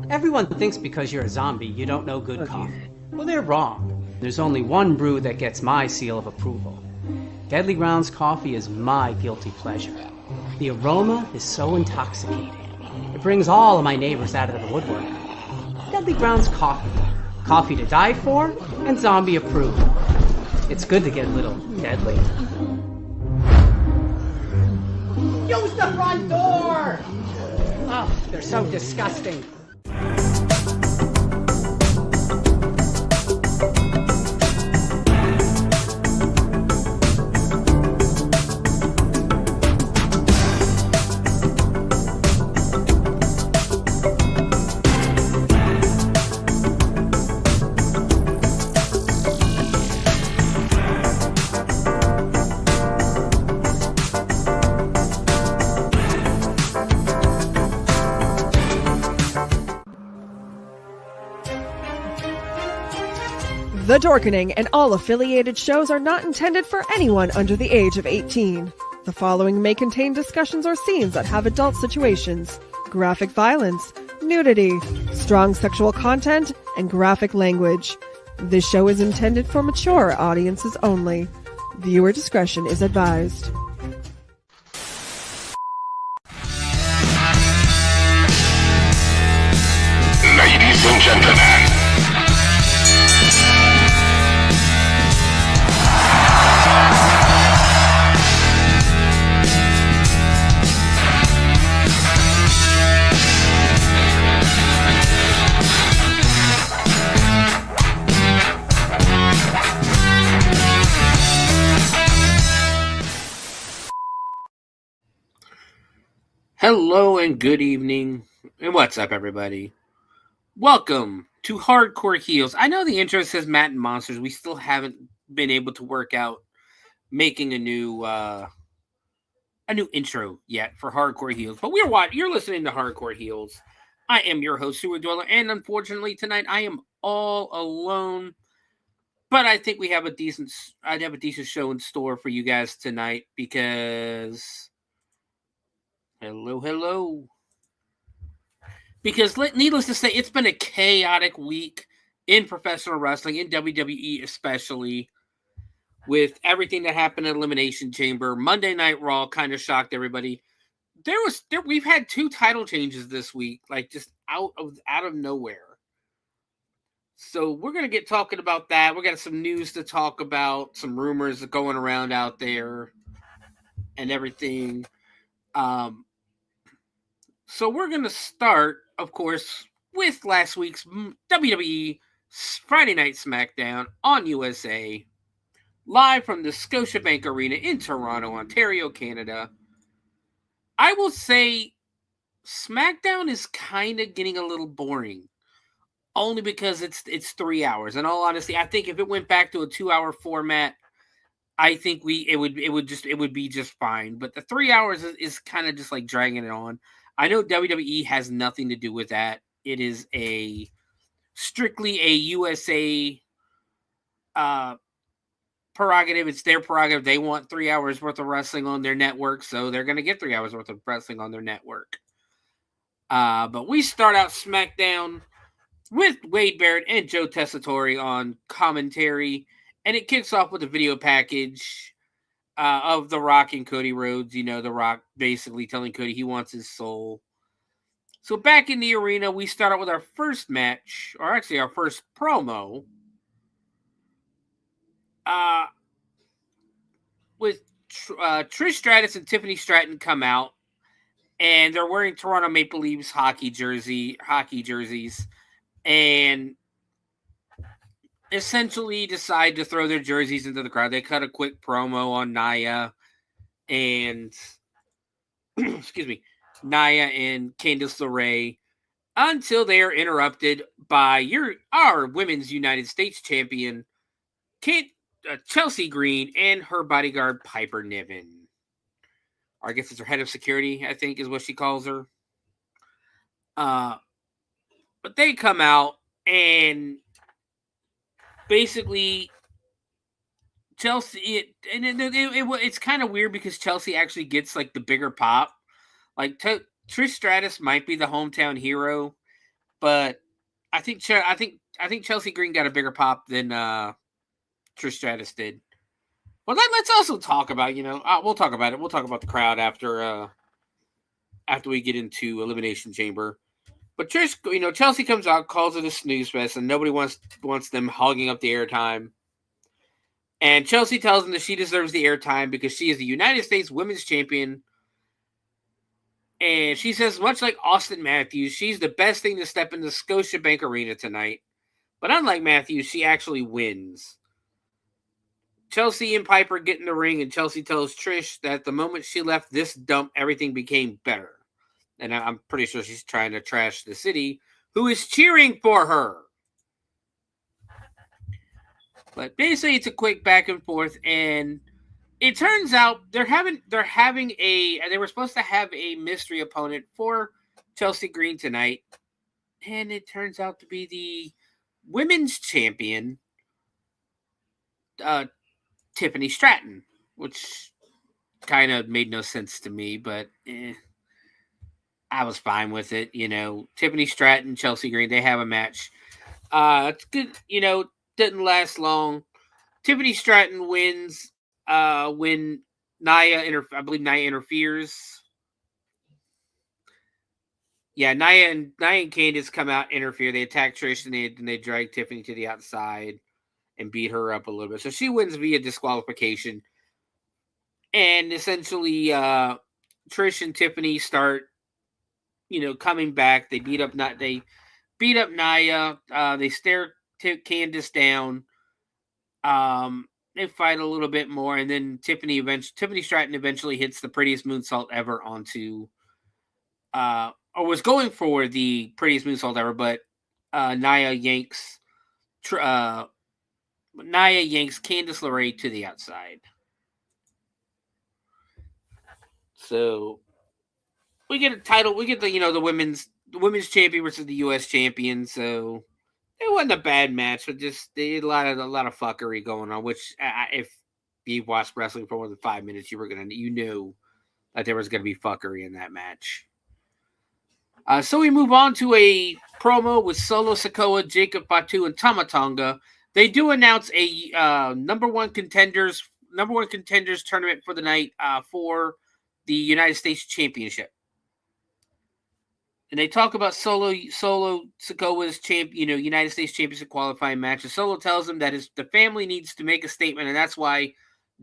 Everyone thinks because you're a zombie, you don't know good coffee. Well, they're wrong. There's only one brew that gets my seal of approval. Deadly Grounds coffee is my guilty pleasure. The aroma is so intoxicating. It brings all of my neighbors out of the woodwork. Deadly Grounds coffee. Coffee to die for and zombie approved. It's good to get a little deadly. Use the front door! Oh, they're so disgusting. The Dorkening and all affiliated shows are not intended for anyone under the age of 18. The following may contain discussions or scenes that have adult situations, graphic violence, nudity, strong sexual content, and graphic language. This show is intended for mature audiences only. Viewer discretion is advised. Ladies and gentlemen, hello and good evening, and what's up, everybody? Welcome to Hardcore Heels. I know the intro says Matt and Monsters. We still haven't been able to work out making a new intro yet for Hardcore Heels, but you're listening to Hardcore Heels. I am your host, Sewer Dweller, and unfortunately tonight I am all alone. But I think I'd have a decent show in store for you guys tonight because hello. Because needless to say, it's been a chaotic week in professional wrestling, in WWE especially, with everything that happened at Elimination Chamber. Monday Night Raw kind of shocked everybody. We've had 2 title changes this week, like just out of nowhere. So we're gonna get talking about that. We got some news to talk about, some rumors going around out there, and everything. So we're going to start, of course, with last week's WWE Friday Night Smackdown on USA, live from the Scotiabank Arena in Toronto, Ontario, Canada. I will say Smackdown is kind of getting a little boring, only because it's 3 hours. In all honesty, I think if it went back to a 2-hour format, I think it would be just fine. But the 3 hours is kind of just like dragging it on. I know WWE has nothing to do with that. It is strictly a USA prerogative. It's their prerogative. They want 3 hours worth of wrestling on their network, so they're going to get 3 hours worth of wrestling on their network. But we start out SmackDown with Wade Barrett and Joe Tessitore on commentary, and it kicks off with a video package of The Rock and Cody Rhodes. You know, The Rock basically telling Cody he wants his soul. So back in the arena, we start out with our first match, or actually our first promo, with Trish Stratus and Tiffany Stratton come out, and they're wearing Toronto Maple Leafs hockey jerseys, and essentially decide to throw their jerseys into the crowd. They cut a quick promo on Nia and Nia and Candice LeRae until they are interrupted by our Women's United States champion Chelsea Green and her bodyguard Piper Niven. Or I guess it's her head of security, I think is what she calls her. But they come out and basically Chelsea, it's kind of weird because Chelsea actually gets like the bigger pop. Like Trish Stratus might be the hometown hero, but I think Chelsea Green got a bigger pop than Trish Stratus did. Well, let's also talk about, we'll talk about it. We'll talk about the crowd after we get into Elimination Chamber. But Trish, Chelsea comes out, calls it a snooze fest, and nobody wants them hogging up the airtime. And Chelsea tells them that she deserves the airtime because she is the United States Women's Champion. And she says, much like Austin Matthews, she's the best thing to step into Scotiabank Arena tonight. But unlike Matthews, she actually wins. Chelsea and Piper get in the ring, and Chelsea tells Trish that the moment she left this dump, everything became better. And I'm pretty sure she's trying to trash the city, who is cheering for her. But basically, it's a quick back and forth, and it turns out they were supposed to have a mystery opponent for Chelsea Green tonight, and it turns out to be the women's champion, Tiffany Stratton, which kind of made no sense to me, but I was fine with it. Tiffany Stratton, Chelsea Green, they have a match. It's good, didn't last long. Tiffany Stratton wins when Nia interferes. Yeah, Nia and Candice come out, interfere. They attack Trish, and they drag Tiffany to the outside and beat her up a little bit. So she wins via disqualification. And essentially, Trish and Tiffany start, coming back. They beat up Nia. They stare Candice down. They fight a little bit more, and then Tiffany Stratton eventually hits the prettiest moonsault ever onto, or was going for the prettiest moonsault ever, but Nia yanks Candice LeRae to the outside. So we get a title. We get the women's champion versus the U.S. champion. So it wasn't a bad match, but just a lot of fuckery going on. Which if you watched wrestling for more than 5 minutes, you knew that there was gonna be fuckery in that match. So we move on to a promo with Solo Sikoa, Jacob Fatu, and Tama Tonga. They do announce a number one contenders tournament for the night for the United States Championship. And they talk about Solo Sikoa's United States Championship qualifying match. And Solo tells him that the family needs to make a statement, and that's why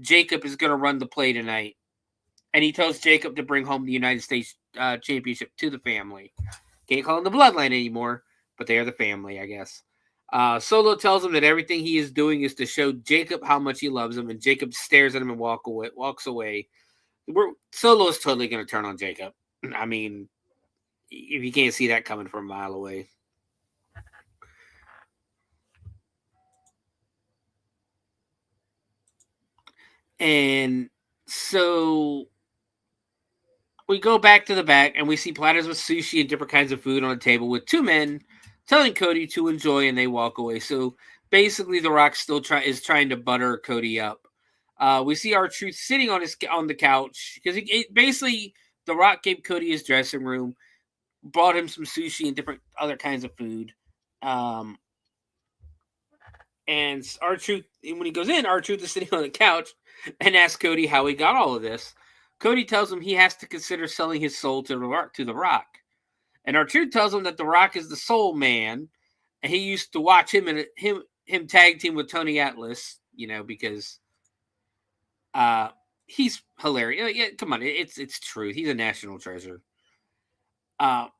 Jacob is going to run the play tonight. And he tells Jacob to bring home the United States Championship to the family. Can't call them the bloodline anymore, but they are the family, I guess. Solo tells him that everything he is doing is to show Jacob how much he loves him, and Jacob stares at him and walks away. Solo is totally going to turn on Jacob. I mean, if you can't see that coming from a mile away. And so we go back to the back, and we see platters with sushi and different kinds of food on the table with two men telling Cody to enjoy, and they walk away. So basically, The Rock still is trying to butter Cody up. We see R-Truth sitting on the couch because basically The Rock gave Cody his dressing room, brought him some sushi and different other kinds of food. And R-Truth, when he goes in, R-Truth is sitting on the couch and asks Cody how he got all of this. Cody tells him he has to consider selling his soul to The Rock. And R-Truth tells him that The Rock is the soul man, and he used to watch him tag team with Tony Atlas, because he's hilarious. Yeah, come on, it's truth. He's a national treasure. And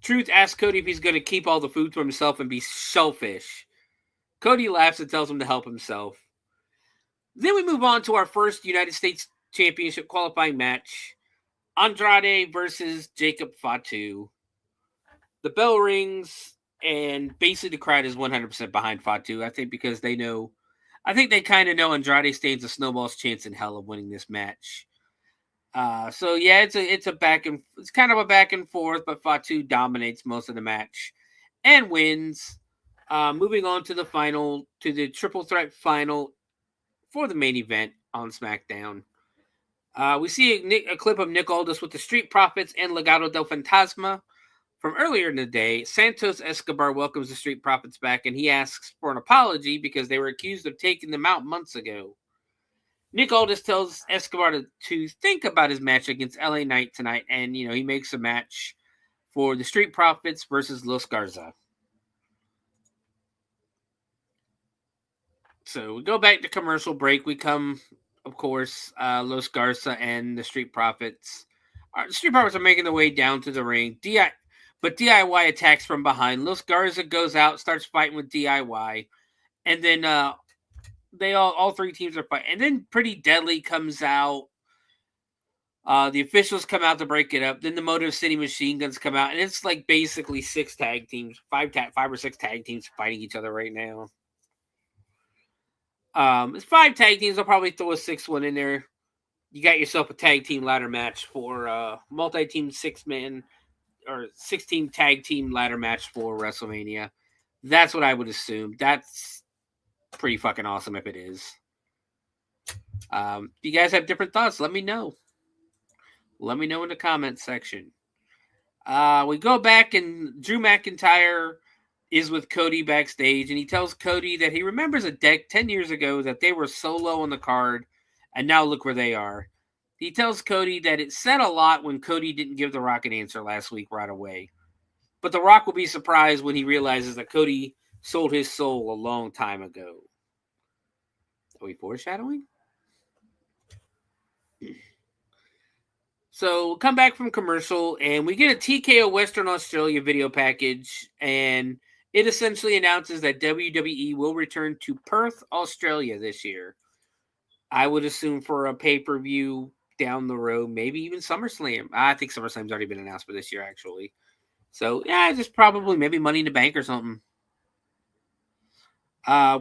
Truth asks Cody if he's going to keep all the food to himself and be selfish. Cody laughs and tells him to help himself. Then we move on to our first United States Championship qualifying match. Andrade versus Jacob Fatu. The bell rings, and basically the crowd is 100% behind Fatu. I think because they kind of know Andrade stands a snowball's chance in hell of winning this match. So yeah, it's kind of a back and forth, but Fatu dominates most of the match and wins. Moving on to the triple threat final for the main event on SmackDown. We see a clip of Nick Aldis with the Street Profits and Legado del Fantasma from earlier in the day, Santos Escobar welcomes the Street Profits back, and he asks for an apology because they were accused of taking them out months ago. Nick Aldis tells Escobar to think about his match against LA Knight tonight, and, he makes a match for the Street Profits versus Los Garza. So we go back to commercial break. We come, of course, Los Garza and the Street Profits. The Street Profits are making their way down to the ring. But DIY attacks from behind. Los Garza goes out, starts fighting with DIY. And then all three teams are fighting. And then Pretty Deadly comes out. The officials come out to break it up. Then the Motor City Machine Guns come out. And it's like basically six tag teams. Five or six tag teams fighting each other right now. It's 5 tag teams. I'll probably throw a 6th one in there. You got yourself a tag team ladder match for multi-team 6-man or 16 tag team ladder match for WrestleMania. That's what I would assume. That's pretty fucking awesome if it is. If you guys have different thoughts, let me know. Let me know in the comments section. We go back and Drew McIntyre is with Cody backstage, and he tells Cody that he remembers 10 years ago that they were so low on the card, and now look where they are. He tells Cody that it said a lot when Cody didn't give The Rock an answer last week right away. But The Rock will be surprised when he realizes that Cody sold his soul a long time ago. Are we foreshadowing? So we'll come back from commercial, and we get a TKO Western Australia video package, and it essentially announces that WWE will return to Perth, Australia this year. I would assume for a pay-per-view down the road, maybe even SummerSlam. I think SummerSlam's already been announced for this year, actually. So, yeah, just probably maybe Money in the Bank or something.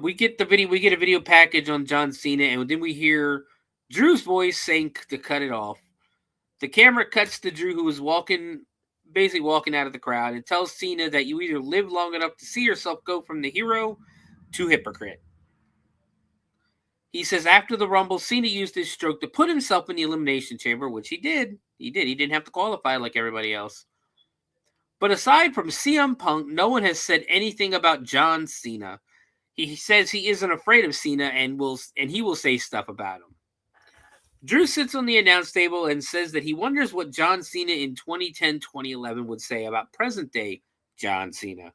We get a video package on John Cena, and then we hear Drew's voice saying to cut it off. The camera cuts to Drew, who is basically walking out of the crowd, and tells Cena that you either live long enough to see yourself go from the hero to hypocrite. He says after the Rumble, Cena used his stroke to put himself in the Elimination Chamber, which he did. He didn't have to qualify like everybody else. But aside from CM Punk, no one has said anything about John Cena. He says he isn't afraid of Cena and he will say stuff about him. Drew sits on the announce table and says that he wonders what John Cena in 2010-2011 would say about present-day John Cena.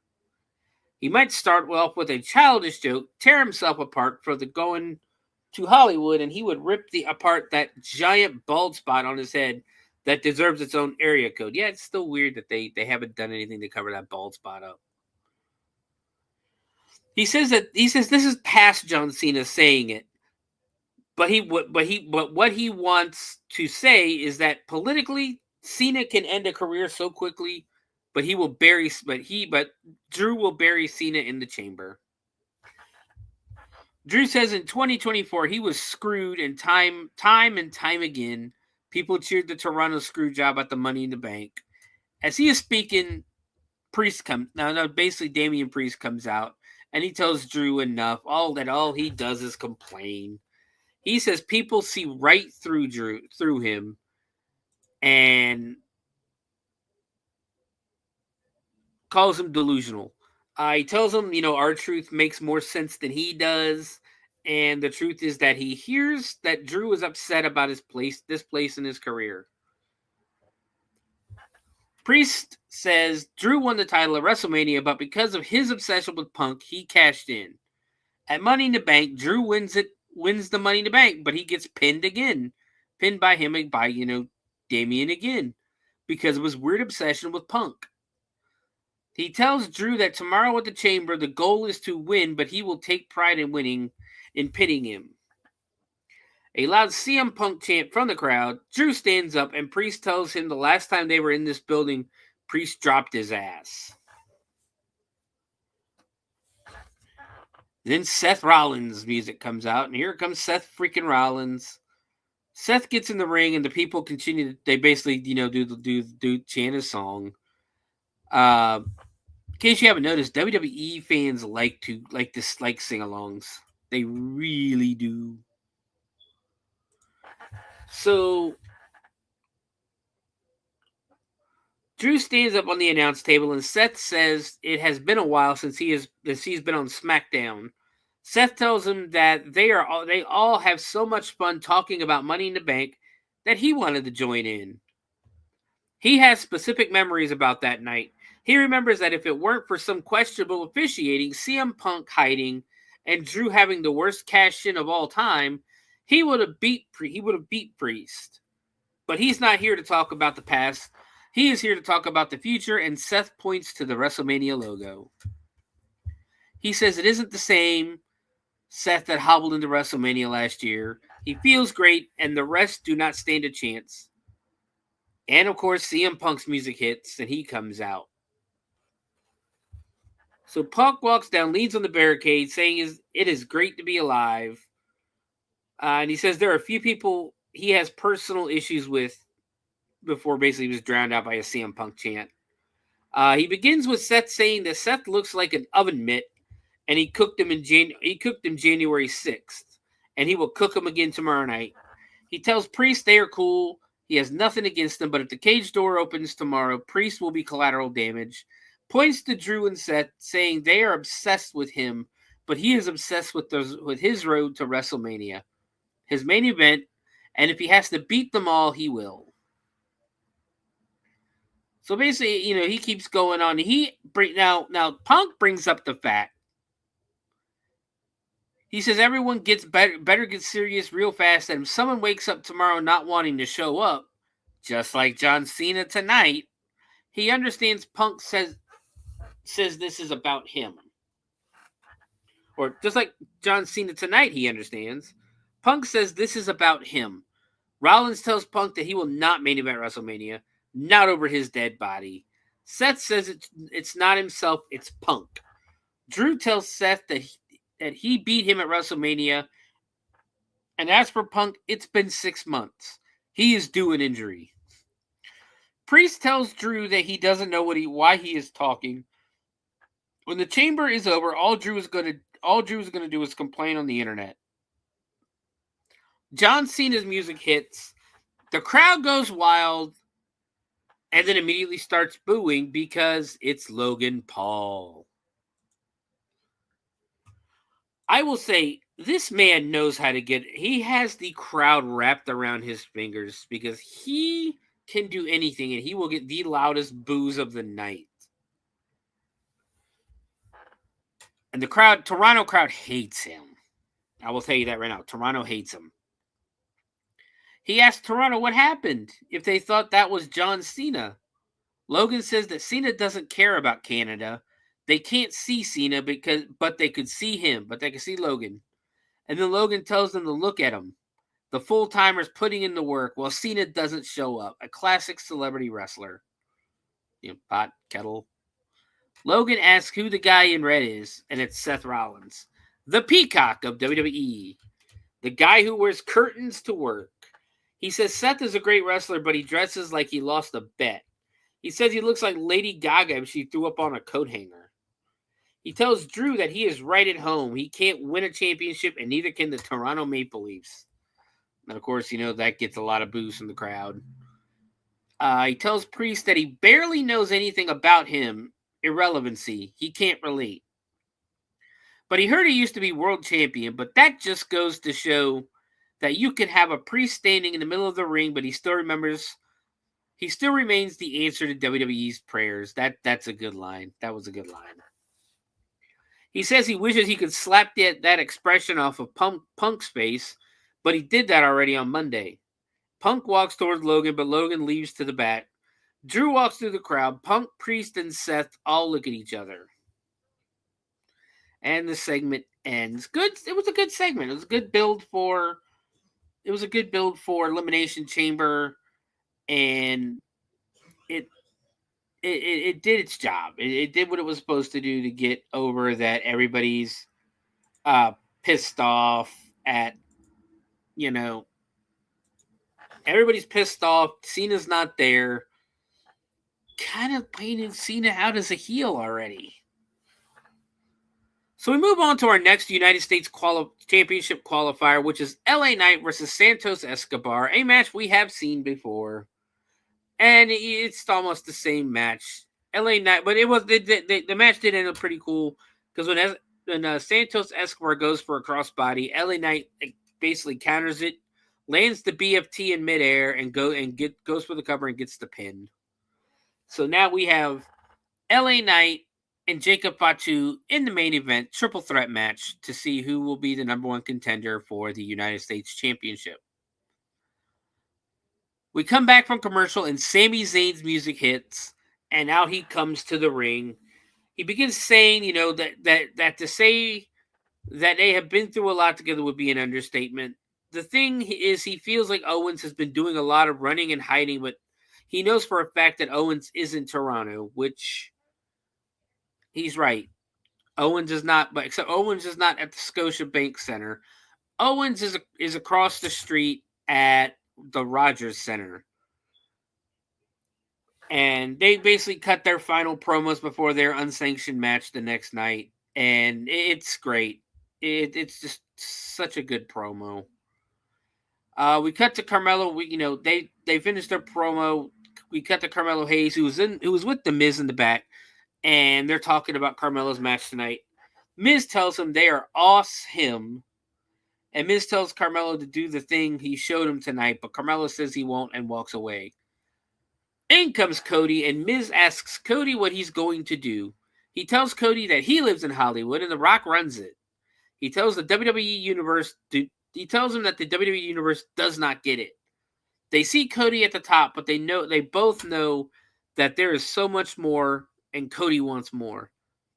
He might start off with a childish joke, tear himself apart for the going to Hollywood, and he would rip apart that giant bald spot on his head that deserves its own area code. Yeah, it's still weird that they haven't done anything to cover that bald spot up. He says this is past John Cena saying it. But what he wants to say is that politically, Cena can end a career so quickly, but Drew will bury Cena in the chamber. Drew says in 2024 he was screwed, and time and time again, people cheered the Toronto screw job at the Money in the Bank. As he is speaking, basically Damian Priest comes out, and he tells Drew enough. All he does is complain. He says people see right through him, and calls him delusional. He tells him, our truth makes more sense than he does, and the truth is that he hears that Drew is upset about this place in his career. Priest says Drew won the title at WrestleMania, but because of his obsession with Punk, he cashed in. At Money in the Bank, Drew wins the Money in the Bank, but he gets pinned by Damian again, because of his weird obsession with Punk. He tells Drew that tomorrow at the Chamber, the goal is to win, but he will take pride in winning, in pinning him. A loud CM Punk chant from the crowd. Drew stands up, and Priest tells him the last time they were in this building, Priest dropped his ass. Then Seth Rollins' music comes out, and here comes Seth freaking Rollins. Seth gets in the ring, and the people continue. They basically, do chant his song. In case you haven't noticed, WWE fans like sing-alongs. They really do. So Drew stands up on the announce table and Seth says it has been a while since he's been on Smackdown. Seth tells him that they all have so much fun talking about Money in the Bank that he wanted to join in. He has specific memories about that night. He remembers that if it weren't for some questionable officiating, CM Punk hiding, and Drew having the worst cash in of all time, he would have beat Priest. But he's not here to talk about the past. He is here to talk about the future, and Seth points to the WrestleMania logo. He says it isn't the same Seth that hobbled into WrestleMania last year. He feels great, and the rest do not stand a chance. And, of course, CM Punk's music hits, and he comes out. So Punk walks down, leans on the barricade, saying it is great to be alive. And he says there are a few people he has personal issues with before basically he was drowned out by a CM Punk chant. He begins with Seth saying that Seth looks like an oven mitt, and he cooked him January 6th, and he will cook him again tomorrow night. He tells Priest they are cool. He has nothing against them, but if the cage door opens tomorrow, Priest will be collateral damage. Points to Drew and Seth, saying they are obsessed with him, but he is obsessed with his road to WrestleMania, his main event, and if he has to beat them all, he will. So basically, he keeps going on. Now Punk brings up the fact. He says everyone gets better get serious real fast, and if someone wakes up tomorrow not wanting to show up, just like John Cena tonight, he understands Punk says this is about him. Or just like John Cena tonight, he understands. Punk says this is about him. Rollins tells Punk that he will not main event WrestleMania. Not over his dead body. Seth says it's not himself, it's Punk. Drew tells Seth that he beat him at WrestleMania. And as for Punk, it's been 6 months. He is due an injury. Priest tells Drew that he doesn't know why he is talking. When the chamber is over, all Drew is going to do is complain on the internet. John Cena's music hits. The crowd goes wild. And then immediately starts booing because it's Logan Paul. I will say, this man knows how to he has the crowd wrapped around his fingers because he can do anything and he will get the loudest boos of the night. And the Toronto crowd hates him. I will tell you that right now. Toronto hates him. He asked Toronto what happened if they thought that was John Cena. Logan says that Cena doesn't care about Canada. They can't see Cena but they could see him, but they could see Logan. And then Logan tells them to look at him. The full-timers putting in the work while Cena doesn't show up. A classic celebrity wrestler. Pot, kettle. Logan asks who the guy in red is, and it's Seth Rollins. The peacock of WWE. The guy who wears curtains to work. He says Seth is a great wrestler, but he dresses like he lost a bet. He says he looks like Lady Gaga if she threw up on a coat hanger. He tells Drew that he is right at home. He can't win a championship, and neither can the Toronto Maple Leafs. And, of course, that gets a lot of boos from the crowd. He tells Priest that he barely knows anything about him. Irrelevancy. He can't relate. But he heard he used to be world champion, but that just goes to show that you can have a Priest standing in the middle of the ring, but he still remains the answer to WWE's prayers. That's a good line. That was a good line. He says he wishes he could slap that expression off of Punk's face, but he did that already on Monday. Punk walks towards Logan, but Logan leaves to the back. Drew walks through the crowd. Punk, Priest, and Seth all look at each other. And the segment ends. Good. It was a good segment. It was a good build for Elimination Chamber, and it did its job. It did what it was supposed to do to get over that everybody's pissed off at, everybody's pissed off. Cena's not there. Kind of painted Cena out as a heel already. So we move on to our next United States Championship qualifier, which is LA Knight versus Santos Escobar, a match we have seen before. And it's almost the same match. LA Knight, but it was the match did end up pretty cool because when Santos Escobar goes for a crossbody, LA Knight basically counters it, lands the BFT in midair, and goes for the cover and gets the pin. So now we have LA Knight and Jacob Fatu in the main event triple threat match to see who will be the number one contender for the United States Championship. We come back from commercial and Sami Zayn's music hits, and out he comes to the ring. He begins saying, that to say that they have been through a lot together would be an understatement. The thing is, he feels like Owens has been doing a lot of running and hiding, but he knows for a fact that Owens is in Toronto, which he's right. Owens is not, but except Owens is not at the Scotiabank Center. Owens is across the street at the Rogers Center. And they basically cut their final promos before their unsanctioned match the next night. And it's great. It's just such a good promo. We cut to Carmelo. They finished their promo. We cut to Carmelo Hayes, who was with the Miz in the back, and they're talking about Carmelo's match tonight. Miz tells him they are awesome, and Miz tells Carmelo to do the thing he showed him tonight, but Carmelo says he won't and walks away. In comes Cody, and Miz asks Cody what he's going to do. He tells Cody that he lives in Hollywood and The Rock runs it. He tells the WWE universe. He tells him that the WWE universe does not get it. They see Cody at the top, but they both know that there is so much more, and Cody wants more.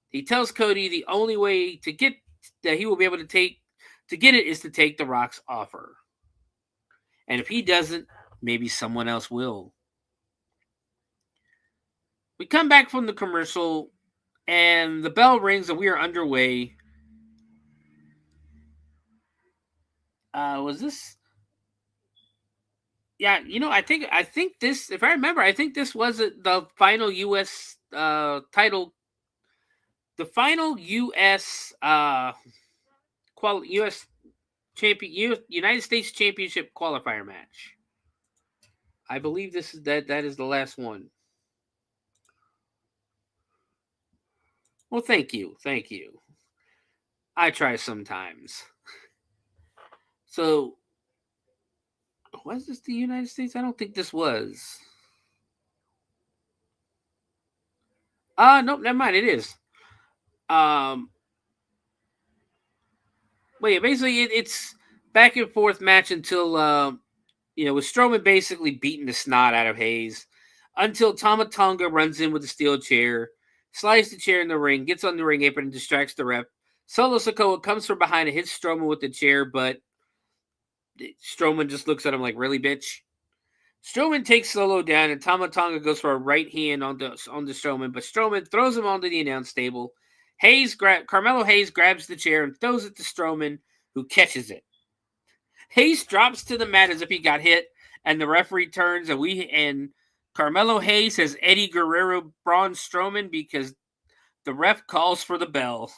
He tells Cody the only way to get that he will be able to get it is to take The Rock's offer. And if he doesn't, maybe someone else will. We come back from the commercial, and the bell rings, and we are underway. Was this? Yeah, I think this. If I remember, I think this was the final U.S. Title. The final U.S. U.S. United States Championship qualifier match. I believe that is the last one. Well, thank you. I try sometimes. So, was this the United States? I don't think this was. Nope, never mind. It is. Basically, it's back and forth match until with Strowman basically beating the snot out of Hayes until Tama Tonga runs in with a steel chair, slides the chair in the ring, gets on the ring apron, and distracts the ref. Solo Sikoa comes from behind and hits Strowman with the chair, but Strowman just looks at him like, really, bitch? Strowman takes Solo down, and Tama Tonga goes for a right hand on the Strowman, but Strowman throws him onto the announce table. Carmelo Hayes grabs the chair and throws it to Strowman, who catches it. Hayes drops to the mat as if he got hit, and the referee turns, and Carmelo Hayes has Eddie Guerrero Braun Strowman because the ref calls for the bell.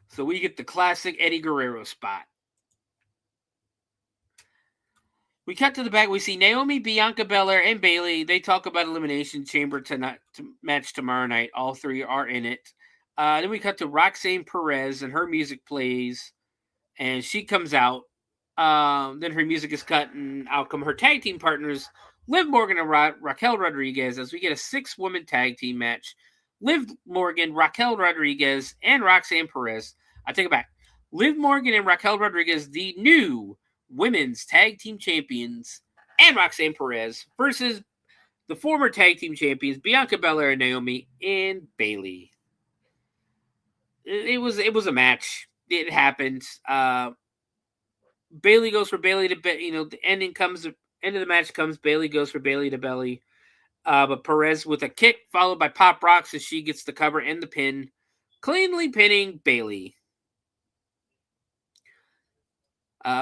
So we get the classic Eddie Guerrero spot. We cut to the back. We see Naomi, Bianca Belair, and Bayley. They talk about Elimination Chamber match tomorrow night. All three are in it. Then we cut to Roxanne Perez, and her music plays, and she comes out. Then her music is cut, and out come her tag team partners, Liv Morgan and Raquel Rodriguez, as we get a 6-woman tag team match. Liv Morgan, Raquel Rodriguez, and Roxanne Perez. I take it back. Liv Morgan and Raquel Rodriguez, the new women's tag team champions, and Roxanne Perez versus the former tag team champions Bianca Belair and Naomi and Bayley. It was a match. It happened. Bayley goes for Bayley to the end of the match comes. Bayley goes for Bayley to belly, but Perez with a kick followed by Pop Rocks as she gets the cover and the pin, cleanly pinning Bayley.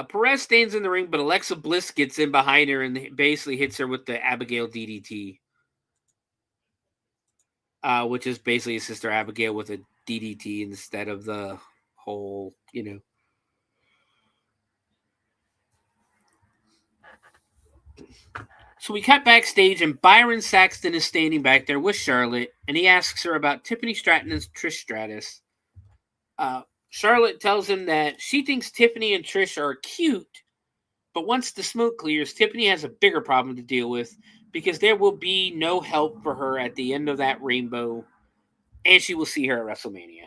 Perez stands in the ring, but Alexa Bliss gets in behind her and basically hits her with the Abigail DDT, which is basically Sister Abigail with a DDT instead of the whole, So we cut backstage, and Byron Saxton is standing back there with Charlotte, and he asks her about Tiffany Stratton and Trish Stratus. Charlotte tells him that she thinks Tiffany and Trish are cute, but once the smoke clears, Tiffany has a bigger problem to deal with because there will be no help for her at the end of that rainbow, and she will see her at WrestleMania.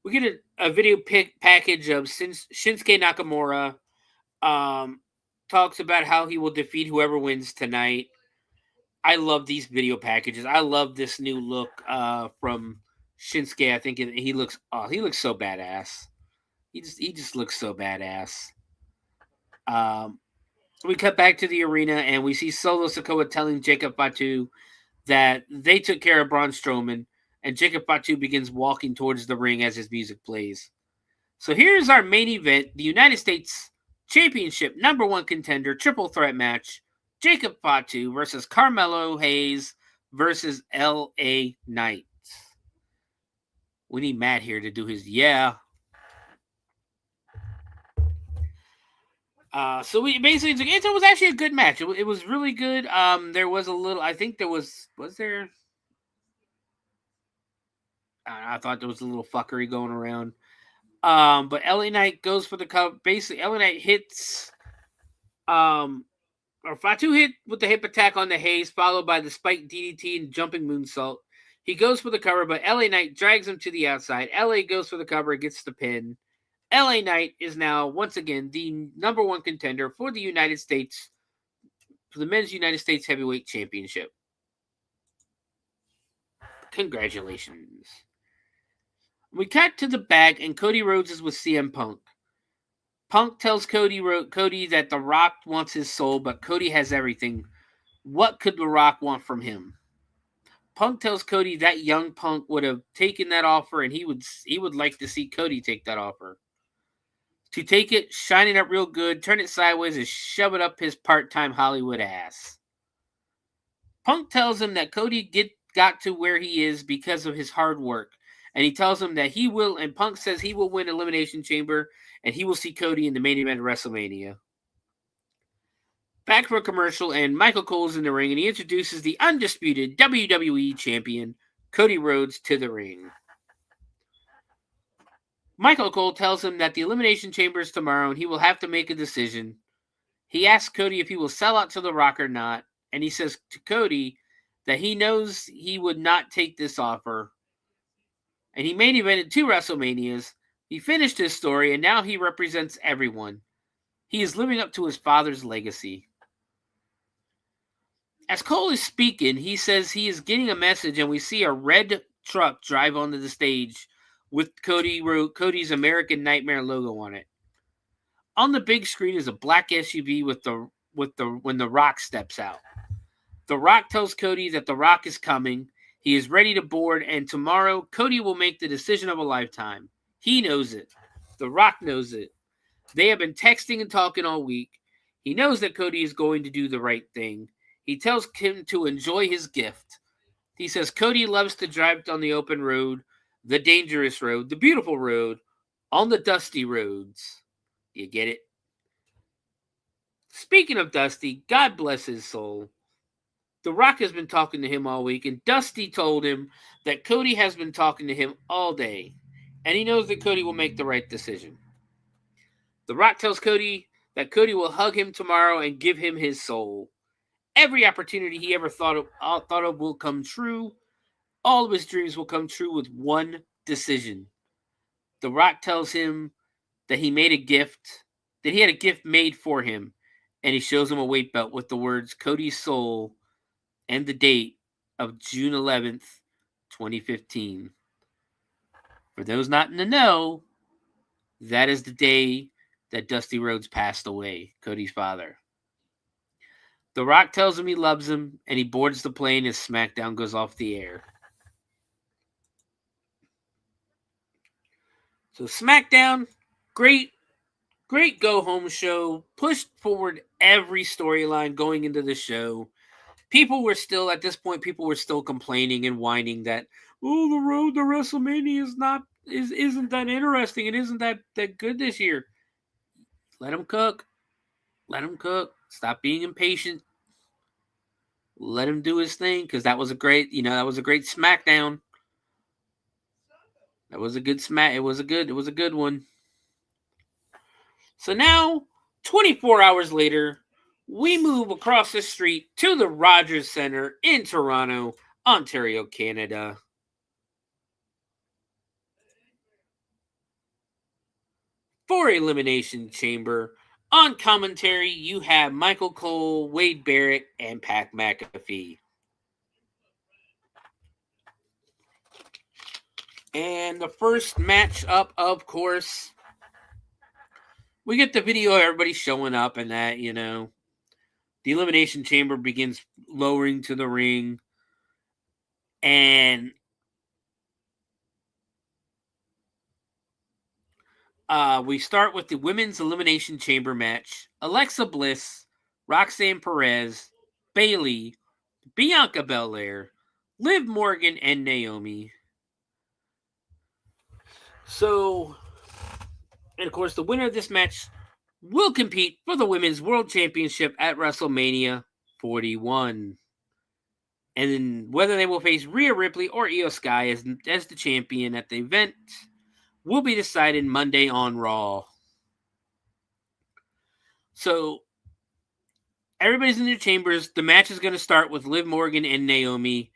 We get a video package of Shinsuke Nakamura. Talks about how he will defeat whoever wins tonight. I love these video packages. I love this new look from Shinsuke. I think he looks so badass. He just looks so badass. We cut back to the arena and we see Solo Sikoa telling Jacob Fatu that they took care of Braun Strowman, and Jacob Fatu begins walking towards the ring as his music plays. So here's our main event, the United States Championship #1 contender triple threat match, Jacob Fatu versus Carmelo Hayes versus LA Knight. We need Matt here to do his yeah. So we basically it was actually a good match. It was really good. There was a little. I think there was there. I thought there was a little fuckery going around. But LA Knight goes for the cover. Basically, LA Knight hits. Or Fatu hit with the hip attack on the Hayes, followed by the spike DDT and jumping moonsault. He goes for the cover, but LA Knight drags him to the outside. LA goes for the cover, gets the pin. LA Knight is now, once again, the #1 contender for the United States, for the Men's United States Heavyweight Championship. Congratulations. We cut to the back, and Cody Rhodes is with CM Punk. Punk tells Cody that The Rock wants his soul, but Cody has everything. What could The Rock want from him? Punk tells Cody that young Punk would have taken that offer, and he would like to see Cody take that offer. To take it, shine it up real good, turn it sideways, and shove it up his part-time Hollywood ass. Punk tells him that Cody got to where he is because of his hard work. And he tells him that he will, and Punk says he will win Elimination Chamber, and he will see Cody in the main event of WrestleMania. Back for a commercial, and Michael Cole's in the ring, and he introduces the undisputed WWE Champion, Cody Rhodes, to the ring. Michael Cole tells him that the Elimination Chamber is tomorrow, and he will have to make a decision. He asks Cody if he will sell out to The Rock or not, and he says to Cody that he knows he would not take this offer. And he main evented 2 WrestleManias. He finished his story, and now he represents everyone. He is living up to his father's legacy. As Cole is speaking, he says he is getting a message, and we see a red truck drive onto the stage with Cody's American Nightmare logo on it. On the big screen is a black SUV when The Rock steps out. The Rock tells Cody that The Rock is coming. He is ready to board, and tomorrow, Cody will make the decision of a lifetime. He knows it. The Rock knows it. They have been texting and talking all week. He knows that Cody is going to do the right thing. He tells him to enjoy his gift. He says Cody loves to drive on the open road, the dangerous road, the beautiful road, on the dusty roads. You get it? Speaking of Dusty, God bless his soul. The Rock has been talking to him all week, and Dusty told him that Cody has been talking to him all day, and he knows that Cody will make the right decision. The Rock tells Cody that Cody will hug him tomorrow and give him his soul. Every opportunity he ever thought of will come true. All of his dreams will come true with one decision. The Rock tells him that he made a gift, that he had a gift made for him, and he shows him a weight belt with the words Cody's soul and the date of June 11th, 2015. For those not in the know, that is the day that Dusty Rhodes passed away, Cody's father. The Rock tells him he loves him, and he boards the plane as Smackdown goes off the air. So Smackdown, great go-home show, pushed forward every storyline going into the show. People were still, at this point, complaining and whining that, the road to WrestleMania isn't that interesting. It isn't that good this year. Let them cook. Let him cook. Stop being impatient. Let him do his thing, because that was a great Smackdown. That was a good smack. It was a good one. So now, 24 hours later, we move across the street to the Rogers Center in Toronto, Ontario, Canada. For Elimination Chamber, on commentary, you have Michael Cole, Wade Barrett, and Pat McAfee. And the first match up, of course, we get the video of everybody showing up and that, the Elimination Chamber begins lowering to the ring. And we start with the Women's Elimination Chamber match. Alexa Bliss, Roxanne Perez, Bayley, Bianca Belair, Liv Morgan, and Naomi. So, and of course, the winner of this match will compete for the Women's World Championship at WrestleMania 41. And then whether they will face Rhea Ripley or Io Sky as the champion at the event will be decided Monday on Raw. So, everybody's in their chambers. The match is going to start with Liv Morgan and Naomi.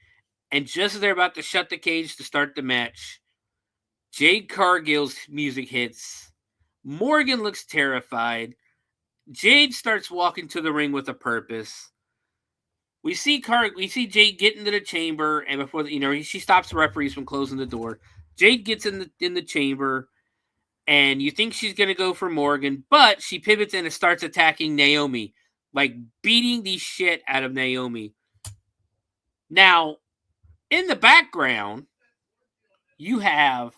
And just as they're about to shut the cage to start the match, Jade Cargill's music hits. Morgan looks terrified. Jade starts walking to the ring with a purpose. We see Jade get into the chamber, and before she stops the referees from closing the door. Jade gets in the chamber, and you think she's gonna go for Morgan, but she pivots and starts attacking Naomi, like beating the shit out of Naomi. Now, in the background, you have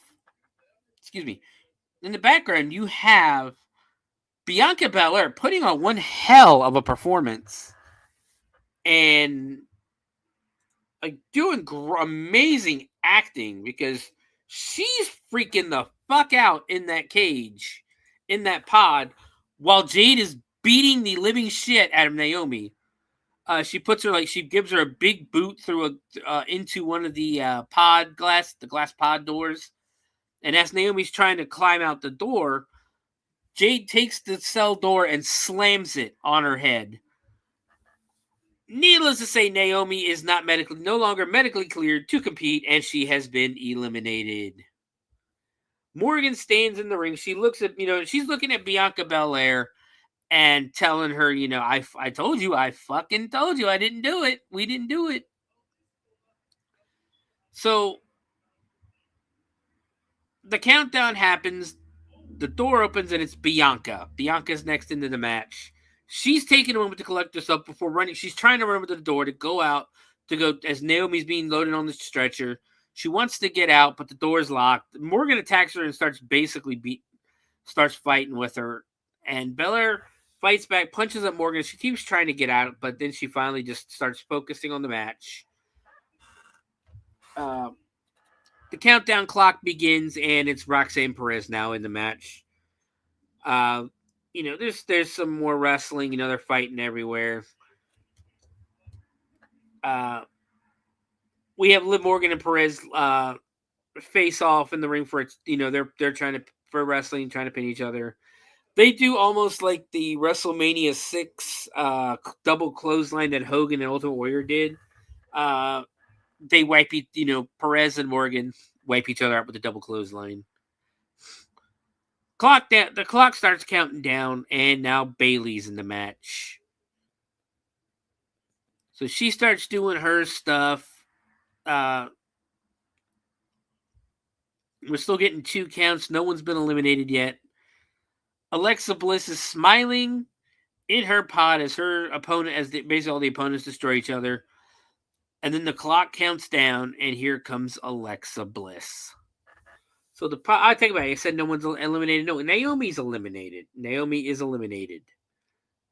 Bianca Belair putting on one hell of a performance and doing amazing acting, because she's freaking the fuck out in that cage, in that pod, while Jade is beating the living shit out of Naomi. She gives her a big boot through into one of the glass pod doors. And as Naomi's trying to climb out the door, Jade takes the cell door and slams it on her head. Needless to say, Naomi is no longer medically cleared to compete, and she has been eliminated. Morgan stands in the ring. She looks at, she's looking at Bianca Belair and telling her, I told you, I fucking told you, I didn't do it. We didn't do it. So the countdown happens. The door opens and it's Bianca. Bianca's next into the match. She's taking a moment to collect herself before running. She's trying to run to the door to go out, as Naomi's being loaded on the stretcher. She wants to get out, but the door's locked. Morgan attacks her and starts fighting with her. And Belair fights back, punches at Morgan. She keeps trying to get out, but then she finally just starts focusing on the match. The countdown clock begins, and it's Roxanne Perez now in the match. There's some more wrestling. They're fighting everywhere. We have Liv Morgan and Perez face off in the ring for they're trying to pin each other. They do almost like the WrestleMania 6 double clothesline that Hogan and Ultimate Warrior did. They Perez and Morgan wipe each other out with a double clothesline. The clock starts counting down, and now Bayley's in the match. So she starts doing her stuff. We're still getting 2 counts. No one's been eliminated yet. Alexa Bliss is smiling in her pod as her opponent, basically all the opponents destroy each other. And then the clock counts down, and here comes Alexa Bliss. So I think about it. I said no one's eliminated. No, Naomi's eliminated. Naomi is eliminated.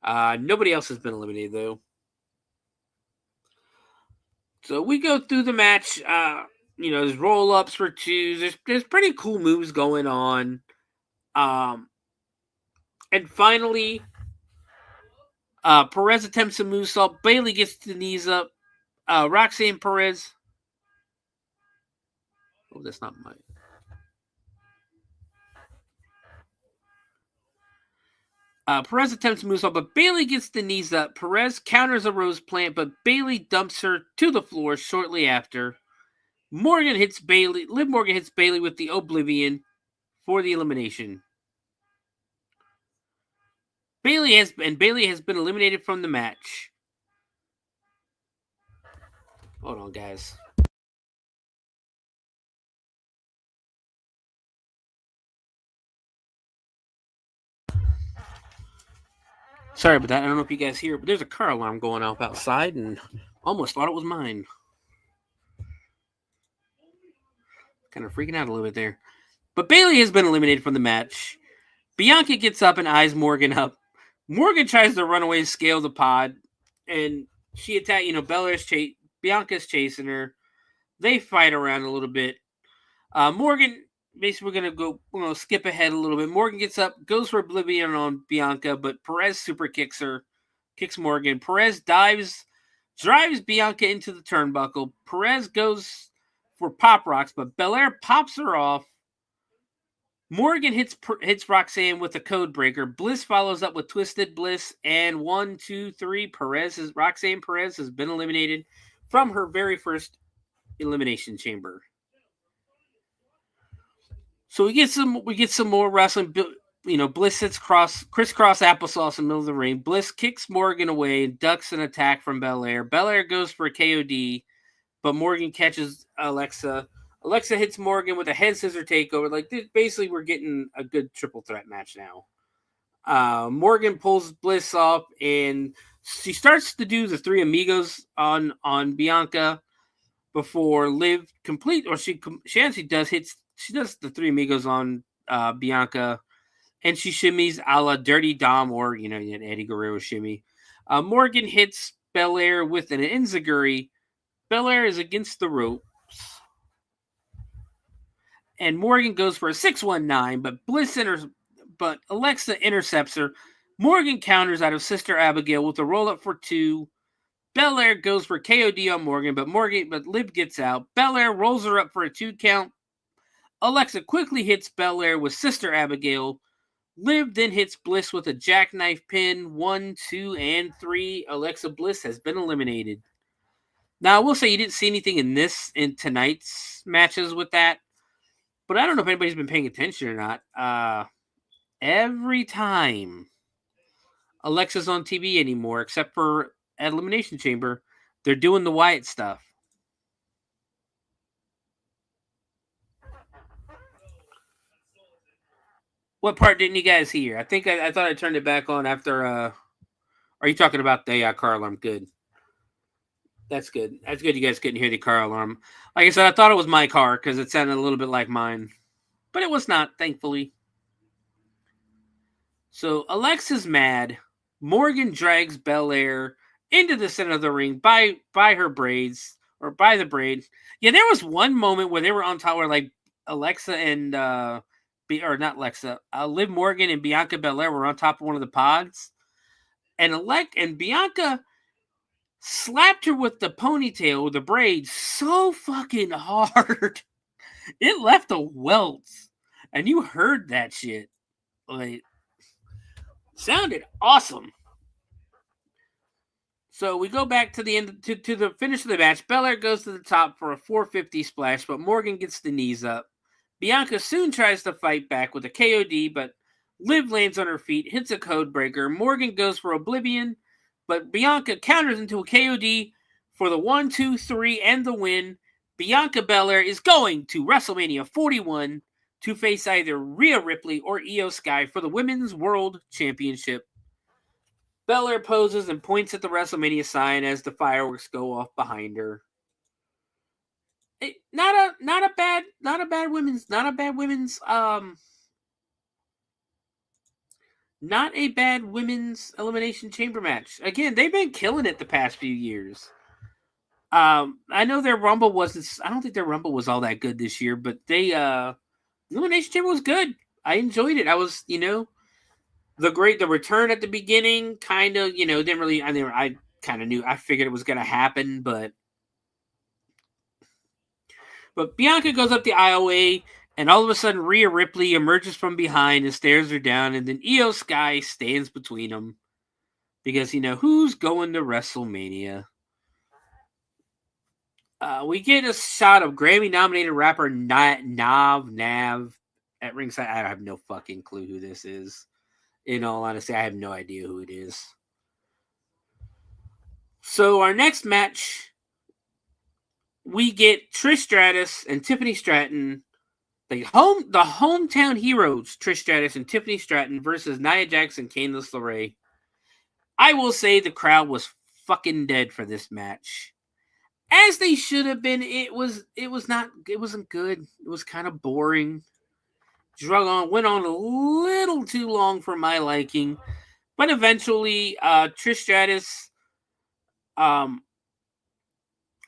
Nobody else has been eliminated, though. So we go through the match. There's roll-ups for 2s. There's pretty cool moves going on. And finally, Perez attempts a moonsault. Bayley gets the knees up. Roxanne Perez. Oh, that's not mine. Perez attempts a moonsault, but Bayley gets the knees up. Perez counters a rose plant, but Bayley dumps her to the floor shortly after. Liv Morgan hits Bayley with the Oblivion for the elimination. Bayley has been eliminated from the match. Hold on, guys. Sorry about that. I don't know if you guys hear it, but there's a car alarm going off outside, and almost thought it was mine. Kind of freaking out a little bit there. But Bayley has been eliminated from the match. Bianca gets up and eyes Morgan up. Morgan tries to run away, scale the pod, and she attacks. Bianca's chasing her. They fight around a little bit. Morgan, basically, we're gonna skip ahead a little bit. Morgan gets up, goes for Oblivion on Bianca, but Perez super kicks Morgan. Perez drives Bianca into the turnbuckle. Perez goes for pop rocks, but Belair pops her off. Morgan hits Roxanne with a code breaker. Bliss follows up with Twisted Bliss, and 1, 2, 3. Roxanne Perez has been eliminated from her very first Elimination Chamber. So we get some more wrestling. Bliss hits crisscross applesauce in the middle of the ring. Bliss kicks Morgan away and ducks an attack from Belair. Belair goes for a KOD, but Morgan catches Alexa. Alexa hits Morgan with a head scissor takeover. Basically, we're getting a good triple threat match now. Morgan pulls Bliss off, and she starts to do the Three Amigos on Bianca before Liv complete, or she actually does she does the Three Amigos on Bianca, and she shimmies a la Dirty Dom or an Eddie Guerrero shimmy. Morgan hits Belair with an enziguri. Belair is against the ropes. And Morgan goes for a 619, but Alexa intercepts her. Morgan counters out of Sister Abigail with a roll-up for 2. Belair goes for KOD on Morgan, but Liv gets out. Belair rolls her up for a 2 count. Alexa quickly hits Belair with Sister Abigail. Liv then hits Bliss with a jackknife pin. 1, 2, and 3. Alexa Bliss has been eliminated. Now, I will say you didn't see anything in tonight's matches with that. But I don't know if anybody's been paying attention or not. Every time Alexa's on TV anymore, except for at Elimination Chamber, they're doing the Wyatt stuff. What part didn't you guys hear? I think I thought I turned it back on after. Are you talking about the car alarm? Good. That's good. That's good. You guys couldn't hear the car alarm. Like I said, I thought it was my car because it sounded a little bit like mine, but it was not, thankfully. So Alexa's mad. Morgan drags Belair into the center of the ring by her braids, or by the braids. Yeah, there was one moment where they were on top where Alexa and Liv Morgan and Bianca Belair were on top of one of the pods, and Bianca slapped her with the ponytail, with the braids, so fucking hard. It left a welt. And you heard that shit. Sounded awesome. So we go back to the end, to the finish of the match. Belair goes to the top for a 450 splash, but Morgan gets the knees up. Bianca soon tries to fight back with a KOD, but Liv lands on her feet, hits a code breaker. Morgan goes for Oblivion, but Bianca counters into a KOD for the 1, 2, 3 and the win. Bianca Belair is going to WrestleMania 41 to face either Rhea Ripley or Io Sky for the Women's World Championship. Belair poses and points at the WrestleMania sign as the fireworks go off behind her. Not a bad women's Elimination Chamber match. Again, they've been killing it the past few years. I know their Rumble I don't think their Rumble was all that good this year, but Elimination Chamber was good. I enjoyed it. I was, The return at the beginning, kind of, didn't really. I kind of knew. I figured it was going to happen, but Bianca goes up the aisleway, and all of a sudden, Rhea Ripley emerges from behind and stares her down, and then Io Sky stands between them because who's going to WrestleMania. We get a shot of Grammy-nominated rapper Nav at ringside. I have no fucking clue who this is. In all honesty, I have no idea who it is. So our next match, we get Trish Stratus and Tiffany Stratton, the hometown heroes, Trish Stratus and Tiffany Stratton versus Nia Jax and Candice LeRae. I will say the crowd was fucking dead for this match. As they should have been. It wasn't good. It was kind of boring. Went on a little too long for my liking. But eventually, Trish Stratus,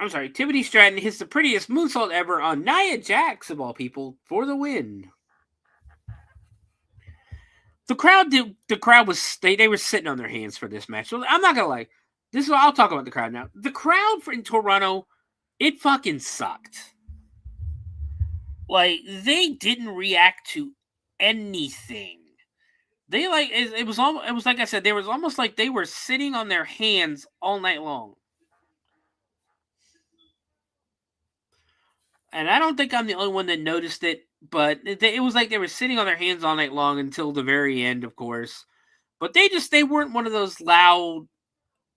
Tiffany Stratton hits the prettiest moonsault ever on Nia Jax, of all people, for the win. The crowd was, they were sitting on their hands for this match. So I'm not going to lie. I'll talk about the crowd now. The crowd in Toronto, it fucking sucked. Like, they didn't react to anything. They it was like I said, there was almost like they were sitting on their hands all night long. And I don't think I'm the only one that noticed it, but it was like they were sitting on their hands all night long until the very end, of course. But they weren't one of those loud,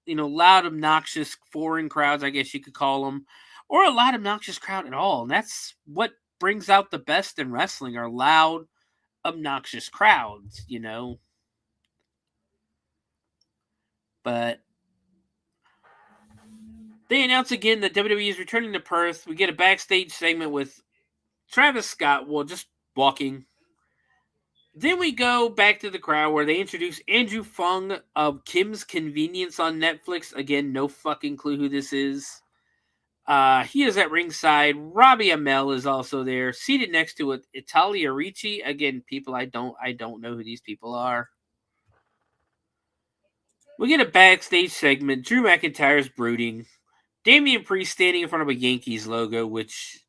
obnoxious foreign crowds, I guess you could call them, or a loud, obnoxious crowd at all. And that's what brings out the best in wrestling, are loud, obnoxious crowds, But they announce again that WWE is returning to Perth. We get a backstage segment with Travis Scott, just walking. Then we go back to the crowd where they introduce Andrew Fung of Kim's Convenience on Netflix. Again, no fucking clue who this is. He is at ringside. Robbie Amell is also there, seated next to Italia Ricci. Again, people I don't know who these people are. We get a backstage segment. Drew McIntyre's brooding. Damian Priest standing in front of a Yankees logo, which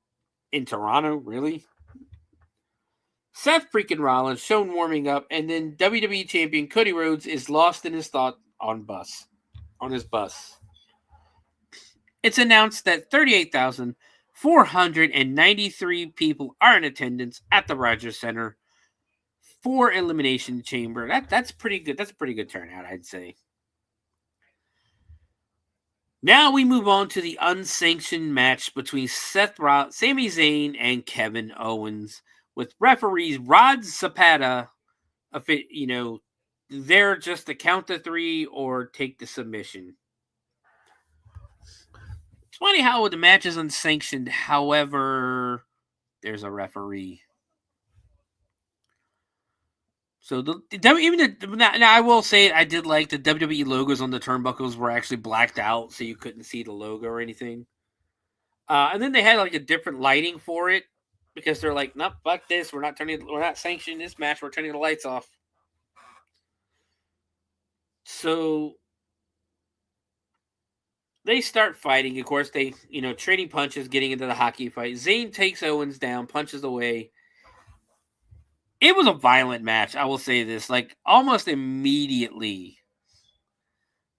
in Toronto, really? Seth freaking Rollins shown warming up, and then WWE champion Cody Rhodes is lost in his thought on his bus. It's announced that 38,493 people are in attendance at the Rogers Center for Elimination Chamber. That's pretty good. That's a pretty good turnout, I'd say. Now we move on to the unsanctioned match between Sami Zayn and Kevin Owens, with referees Rod Zapata, they're just to count to 3 or take the submission. It's funny how the match is unsanctioned, however, there's a referee. So now I will say I did like the WWE logos on the turnbuckles were actually blacked out, so you couldn't see the logo or anything. And then they had like a different lighting for it because they're like, nope, fuck this. We're not sanctioning this match. We're turning the lights off. So they start fighting. Of course, they trading punches, getting into the hockey fight. Zayn takes Owens down, punches away. It was a violent match, I will say this. Like, almost immediately,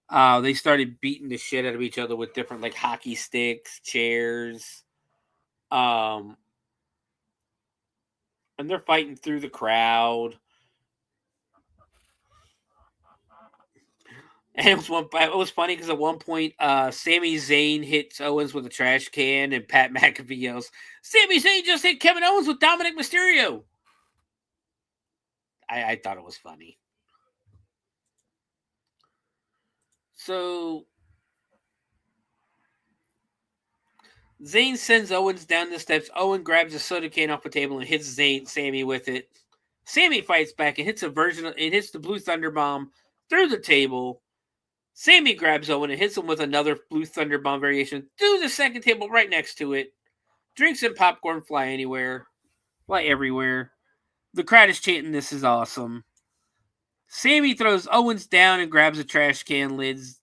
they started beating the shit out of each other with different, like, hockey sticks, chairs. And they're fighting through the crowd. And it was funny because at one point, Sami Zayn hits Owens with a trash can, and Pat McAfee yells, "Sami Zayn just hit Kevin Owens with Dominic Mysterio." I thought it was funny. So Zayn sends Owens down the steps. Owen grabs a soda can off the table and hits Sami with it. Sami fights back and hits the Blue Thunder Bomb through the table. Sami grabs Owen and hits him with another Blue Thunder Bomb variation through the second table right next to it. Drinks and popcorn fly everywhere. The crowd is chanting, "This is awesome." Sammy throws Owens down and grabs the trash can lids.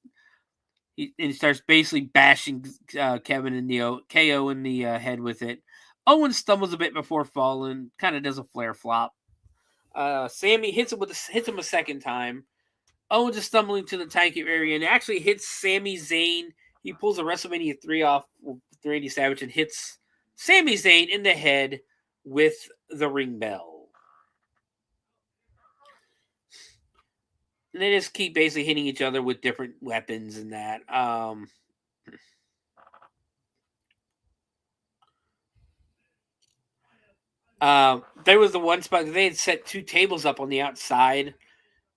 And starts basically bashing Kevin and KO in the head with it. Owens stumbles a bit before falling. Kind of does a flare flop. Sammy hits him a second time. Owens is stumbling to the title area and actually hits Sami Zayn. He pulls a WrestleMania 3 off with Randy Savage and hits Sami Zayn in the head with the ring bell. And they just keep basically hitting each other with different weapons and that. There was the one spot they had set 2 tables up on the outside.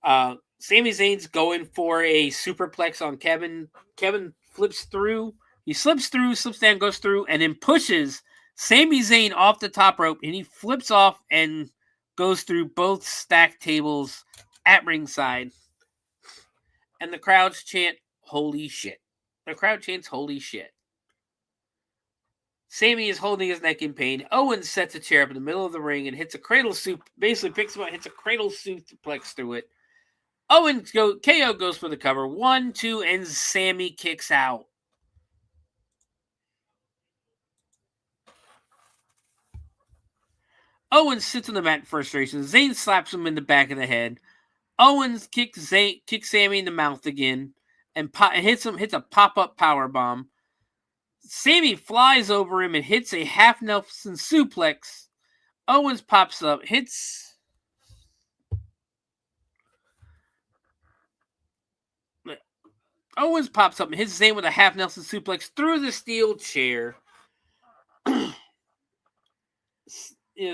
Sami Zayn's going for a superplex on Kevin. Kevin flips through. He slips through, slips down, goes through, and then pushes Sami Zayn off the top rope, and he flips off and goes through both stacked tables at ringside. And the crowds chant, "Holy shit." The crowd chants, "Holy shit." Sammy is holding his neck in pain. Owens sets a chair up in the middle of the ring and hits a cradle soup. Basically picks him up, hits a cradle suplex through it. KO goes for the cover. 1, 2, and Sammy kicks out. Owens sits on the mat in frustration. Zayn slaps him in the back of the head. Owens kicks Sammy in the mouth again and hits a pop-up powerbomb. Sammy flies over him and hits a half Nelson suplex. Owens pops up, hits Zayn with a half Nelson suplex through the steel chair.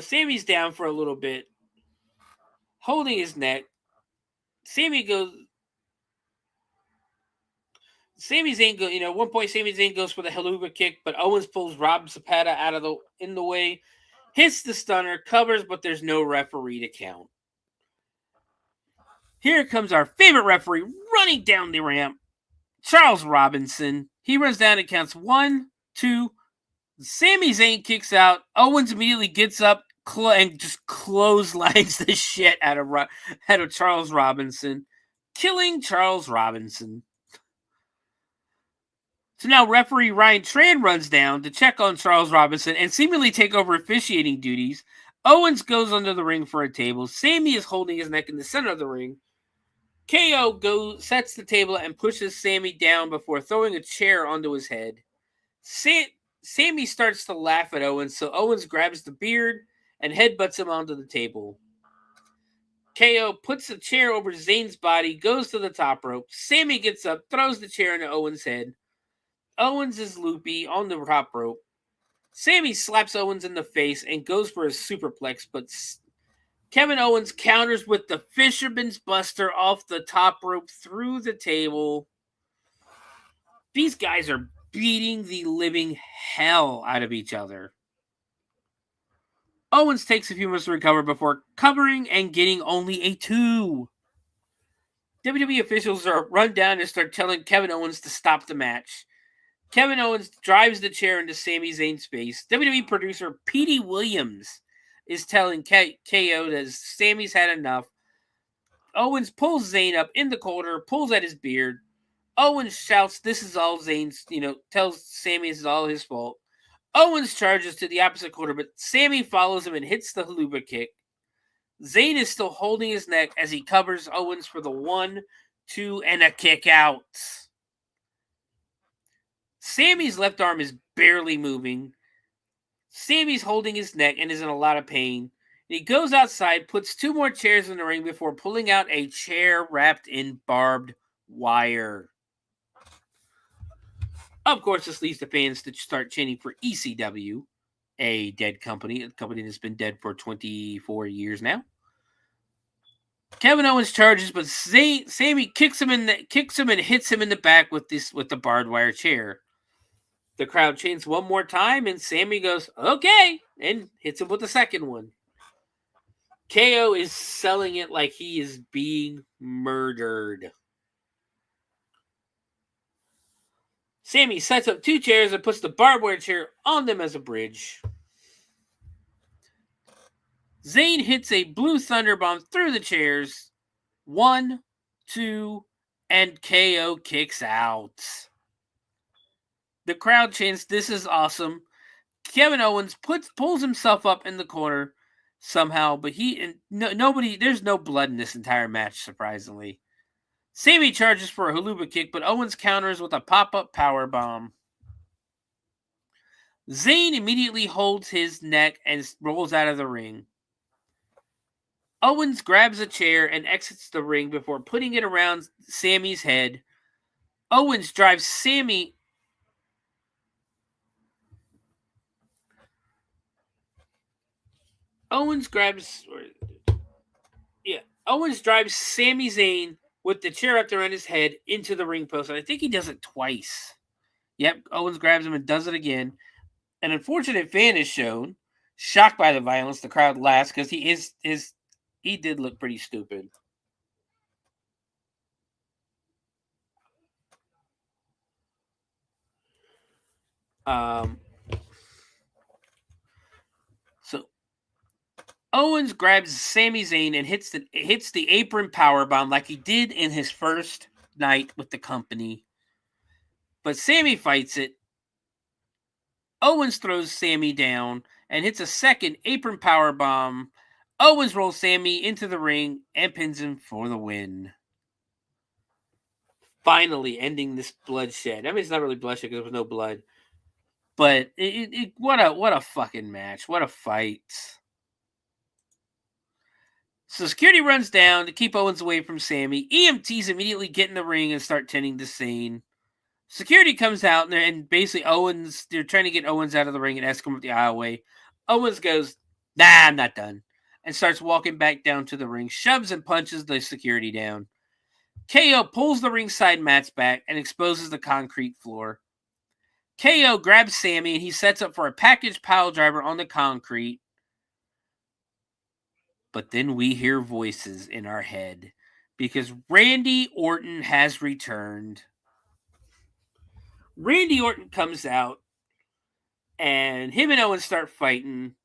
Sammy's down for a little bit, holding his neck. Sami Zayn goes, at one point Sami Zayn goes for the haluva kick, but Owens pulls Rob Zapata in the way, hits the stunner, covers, but there's no referee to count. Here comes our favorite referee running down the ramp, Charles Robinson. He runs down and counts 1, 2. Sami Zayn kicks out. Owens immediately gets up and just clotheslines the shit out of Charles Robinson, killing Charles Robinson. So now referee Ryan Tran runs down to check on Charles Robinson and seemingly take over officiating duties. Owens goes under the ring for a table. Sammy is holding his neck in the center of the ring. KO sets the table and pushes Sammy down before throwing a chair onto his head. Sammy starts to laugh at Owens, so Owens grabs the beard and headbutts him onto the table. KO puts the chair over Zayn's body, goes to the top rope. Sammy gets up, throws the chair into Owens' head. Owens is loopy on the top rope. Sammy slaps Owens in the face and goes for a superplex, but Kevin Owens counters with the Fisherman's Buster off the top rope through the table. These guys are beating the living hell out of each other. Owens takes a few minutes to recover before covering and getting only a 2. WWE officials are run down and start telling Kevin Owens to stop the match. Kevin Owens drives the chair into Sami Zayn's face. WWE producer Petey Williams is telling KO that Sammy's had enough. Owens pulls Zayn up in the corner, pulls at his beard. Owens shouts, "This is all Zayn's," tells Sammy this is all his fault. Owens charges to the opposite corner, but Sammy follows him and hits the haluva kick. Zayn is still holding his neck as he covers Owens for the 1, 2, and a kick out. Sammy's left arm is barely moving. Sammy's holding his neck and is in a lot of pain. He goes outside, puts 2 more chairs in the ring before pulling out a chair wrapped in barbed wire. Of course, this leads the fans to start chanting for ECW, a dead company, a company that's been dead for 24 years now. Kevin Owens charges, but Sammy kicks him and hits him in the back with the barbed wire chair. The crowd chants one more time, and Sammy goes, "Okay," and hits him with the second one. KO is selling it like he is being murdered. Sammy sets up 2 chairs and puts the barbed wire chair on them as a bridge. Zayn hits a blue thunderbomb through the chairs. 1, 2, and KO kicks out. The crowd chants, "This is awesome." Kevin Owens pulls himself up in the corner somehow, but there's no blood in this entire match, surprisingly. Sammy charges for a haluba kick, but Owens counters with a pop-up powerbomb. Zayn immediately holds his neck and rolls out of the ring. Owens grabs a chair and exits the ring before putting it around Sammy's head. Owens drives Sammy... Owens drives Sami Zayn with the chair wrapped around his head into the ring post. And I think he does it twice. Yep, Owens grabs him and does it again. An unfortunate fan is shown. Shocked by the violence, the crowd laughs because he did look pretty stupid. So Owens grabs Sami Zayn and hits the apron powerbomb like he did in his first night with the company. But Sami fights it. Owens throws Sami down and hits a second apron powerbomb. Owens rolls Sami into the ring and pins him for the win. Finally ending this bloodshed. I mean, it's not really bloodshed because there was no blood. But what a fucking match. What a fight. So security runs down to keep Owens away from Sami. EMTs immediately get in the ring and start tending to Zayn. Security comes out and basically they're trying to get Owens out of the ring and ask him up the aisleway. Owens goes, "Nah, I'm not done," and starts walking back down to the ring, shoves and punches the security down. KO pulls the ringside mats back and exposes the concrete floor. KO grabs Sami and he sets up for a package pile driver on the concrete. But then we hear voices in our head because Randy Orton has returned. Randy Orton comes out and him and Owen start fighting.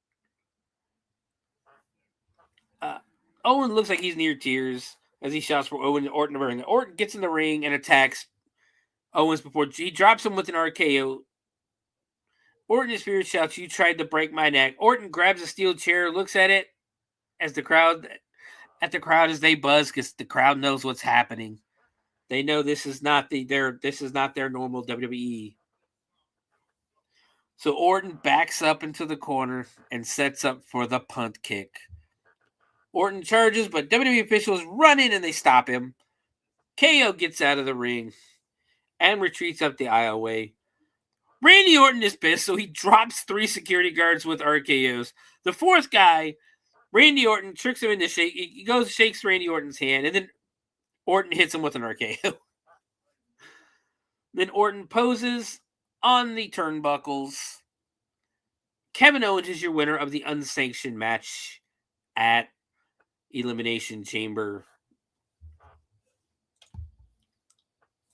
Owen looks like he's near tears as he shouts for Orton to ring. Orton gets in the ring and attacks Owens before he drops him with an RKO. Orton in spirit shouts, "You tried to break my neck." Orton grabs a steel chair, looks at it as the crowd as they buzz because the crowd knows what's happening. They know this is not their normal WWE. So Orton backs up into the corner and sets up for the punt kick. Orton charges, but WWE officials run in and they stop him. KO gets out of the ring and retreats up the aisleway. Randy Orton is pissed, so he drops 3 security guards with RKOs. The fourth guy, Randy Orton, tricks him into shake. He goes, shakes Randy Orton's hand, and then Orton hits him with an RKO. Then Orton poses on the turnbuckles. Kevin Owens is your winner of the unsanctioned match at Elimination Chamber.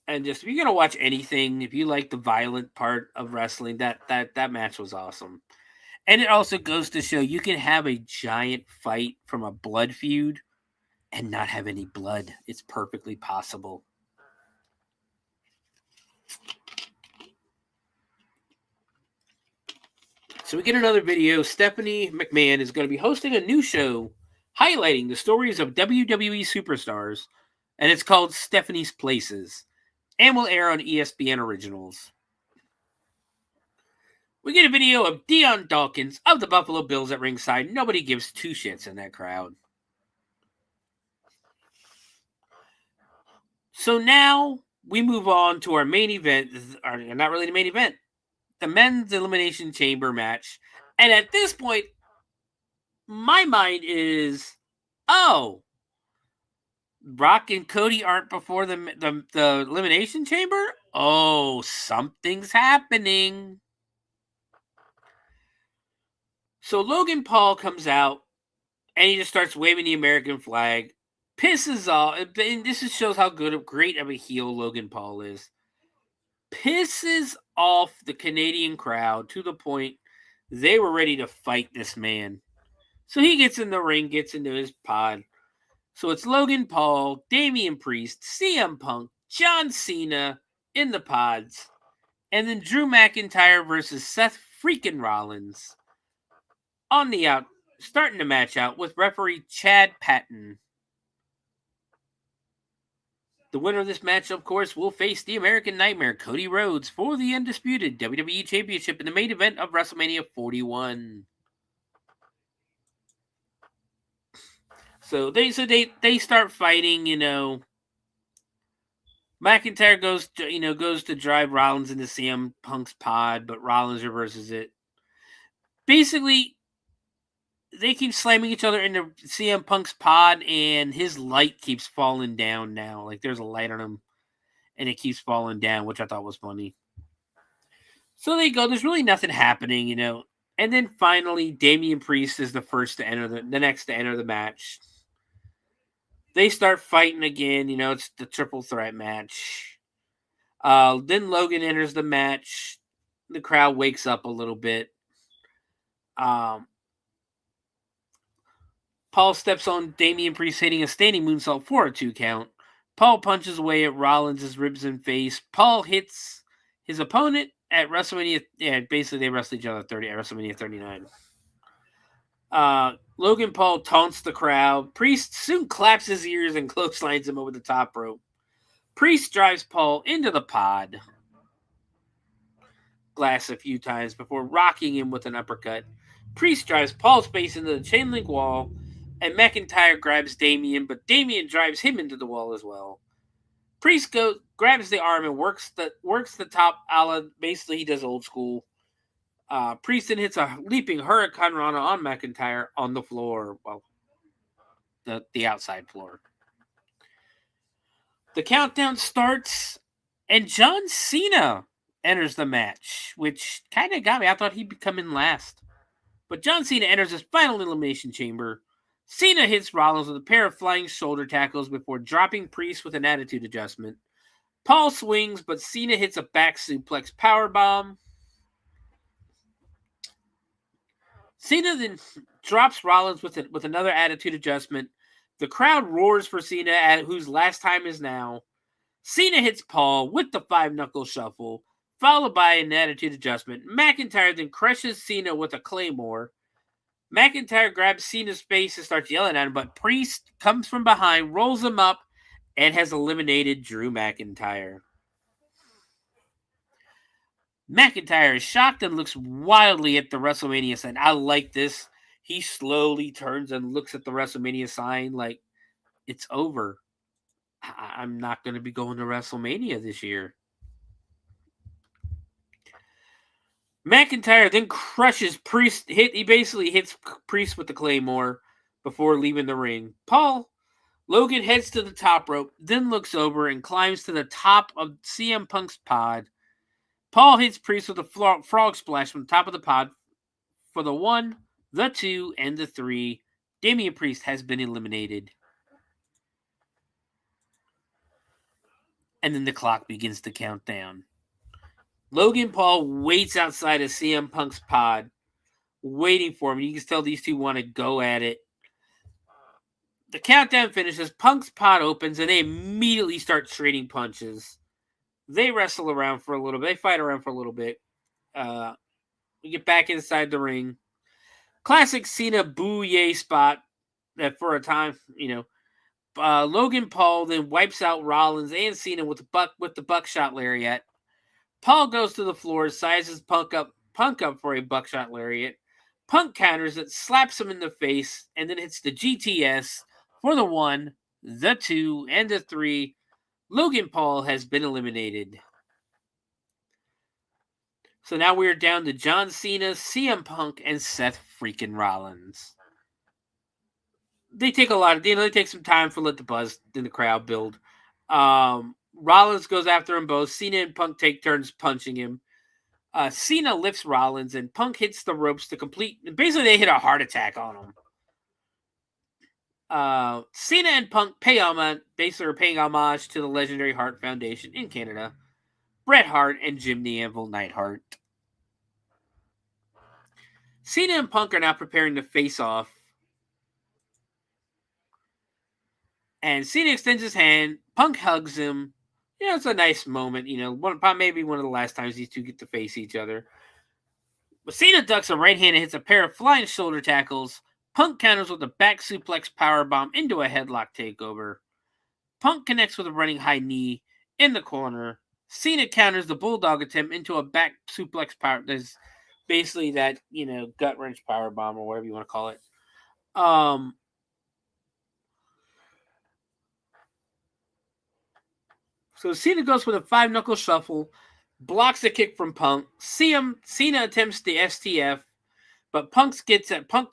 And just, if you're going to watch anything, if you like the violent part of wrestling, that match was awesome. And it also goes to show you can have a giant fight from a blood feud and not have any blood. It's perfectly possible. So we get another video. Stephanie McMahon is going to be hosting a new show highlighting the stories of WWE superstars, and it's called Stephanie's Places, and will air on ESPN Originals. We get a video of Deion Dawkins of the Buffalo Bills at ringside. Nobody gives 2 shits in that crowd. So now we move on to our main event, or not really the main event, the men's Elimination Chamber match. And at this point, my mind is, oh, Brock and Cody aren't before the Elimination Chamber? Oh, something's happening. So Logan Paul comes out and he just starts waving the American flag, pisses off, and this shows how great of a heel Logan Paul is. Pisses off the Canadian crowd to the point they were ready to fight this man. So he gets in the ring, gets into his pod. So it's Logan Paul, Damian Priest, CM Punk, John Cena in the pods, and then Drew McIntyre versus Seth freaking Rollins on the out, starting the match out with referee Chad Patton. The winner of this match, of course, will face the American Nightmare, Cody Rhodes, for the undisputed WWE Championship in the main event of WrestleMania 41. So they start fighting, McIntyre goes to drive Rollins into CM Punk's pod, but Rollins reverses it. Basically, they keep slamming each other into CM Punk's pod, and his light keeps falling down now. Like, there's a light on him, and it keeps falling down, which I thought was funny. So they go. There's really nothing happening, And then finally, Damian Priest is the first to enter the next to enter the match. They start fighting again. It's the triple threat match. Then Logan enters the match. The crowd wakes up a little bit. Paul steps on Damian Priest, hitting a standing moonsault for a 2 count. Paul punches away at Rollins' ribs and face. Paul hits his opponent at WrestleMania. Yeah, basically they wrestle each other at WrestleMania 39. Logan Paul taunts the crowd. Priest soon claps his ears and clotheslines him over the top rope. Priest drives Paul into the pod glass a few times before rocking him with an uppercut. Priest drives Paul's face into the chain link wall, and McIntyre grabs Damian, but Damian drives him into the wall as well. Priest grabs the arm and works the top a la, basically he does old school. Priest then hits a leaping Hurricane Rana on McIntyre on the floor, well, the outside floor. The countdown starts, and John Cena enters the match, which kind of got me. I thought he'd be coming last. But John Cena enters his final Elimination Chamber. Cena hits Rollins with a pair of flying shoulder tackles before dropping Priest with an attitude adjustment. Paul swings, but Cena hits a back suplex powerbomb. Cena then drops Rollins with another attitude adjustment. The crowd roars for Cena, whose last time is now. Cena hits Paul with the 5-knuckle shuffle, followed by an attitude adjustment. McIntyre then crushes Cena with a claymore. McIntyre grabs Cena's face and starts yelling at him, but Priest comes from behind, rolls him up, and has eliminated Drew McIntyre. McIntyre is shocked and looks wildly at the WrestleMania sign. I like this. He slowly turns and looks at the WrestleMania sign like it's over. I'm not going to be going to WrestleMania this year. McIntyre then crushes Priest. He basically hits Priest with the Claymore before leaving the ring. Logan heads to the top rope, then looks over and climbs to the top of CM Punk's pod. Paul hits Priest with a frog splash from the top of the pod for the 1, the 2, and the 3. Damian Priest has been eliminated. And then the clock begins to count down. Logan Paul waits outside of CM Punk's pod, waiting for him. You can tell these two want to go at it. The countdown finishes. Punk's pod opens, and they immediately start trading punches. They wrestle around for a little bit. They fight around for a little bit. We get back inside the ring. Classic Cena boo-yay spot that for a time, Logan Paul then wipes out Rollins and Cena with the buckshot lariat. Paul goes to the floor, sizes Punk up for a buckshot lariat. Punk counters it, slaps him in the face, and then hits the GTS for the 1, the 2, and the 3. Logan Paul has been eliminated. So now we're down to John Cena, CM Punk, and Seth freaking Rollins. They take they take some time for let the buzz in the crowd build. Rollins goes after them both. Cena and Punk take turns punching him. Cena lifts Rollins, and Punk hits the ropes to complete. Basically, they hit a heart attack on him. Cena and Punk basically are paying homage to the legendary Hart Foundation in Canada. Bret Hart and Jim the Anvil Neidhart. Cena and Punk are now preparing to face off. And Cena extends his hand. Punk hugs him. It's a nice moment. Maybe one of the last times these two get to face each other. But Cena ducks a right hand and hits a pair of flying shoulder tackles. Punk counters with a back suplex powerbomb into a headlock takeover. Punk connects with a running high knee in the corner. Cena counters the bulldog attempt into a back suplex power. There's basically that, gut wrench powerbomb or whatever you want to call it. So Cena goes with a 5-knuckle shuffle, blocks a kick from Punk. Cena attempts the STF, but Punk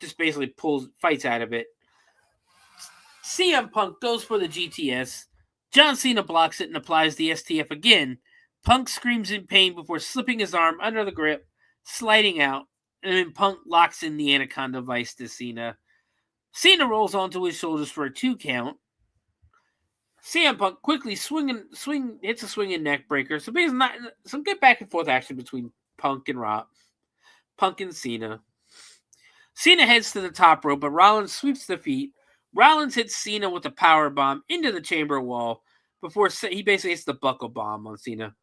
just basically fights out of it. CM Punk goes for the GTS. John Cena blocks it and applies the STF again. Punk screams in pain before slipping his arm under the grip, sliding out, and then Punk locks in the Anaconda Vice to Cena. Cena rolls onto his shoulders for a 2 count. CM Punk quickly hits a swinging neck breaker. So there's some good back and forth action between Punk and Cena. Cena heads to the top rope, but Rollins sweeps the feet. Rollins hits Cena with a power bomb into the chamber wall before he basically hits the buckle bomb on Cena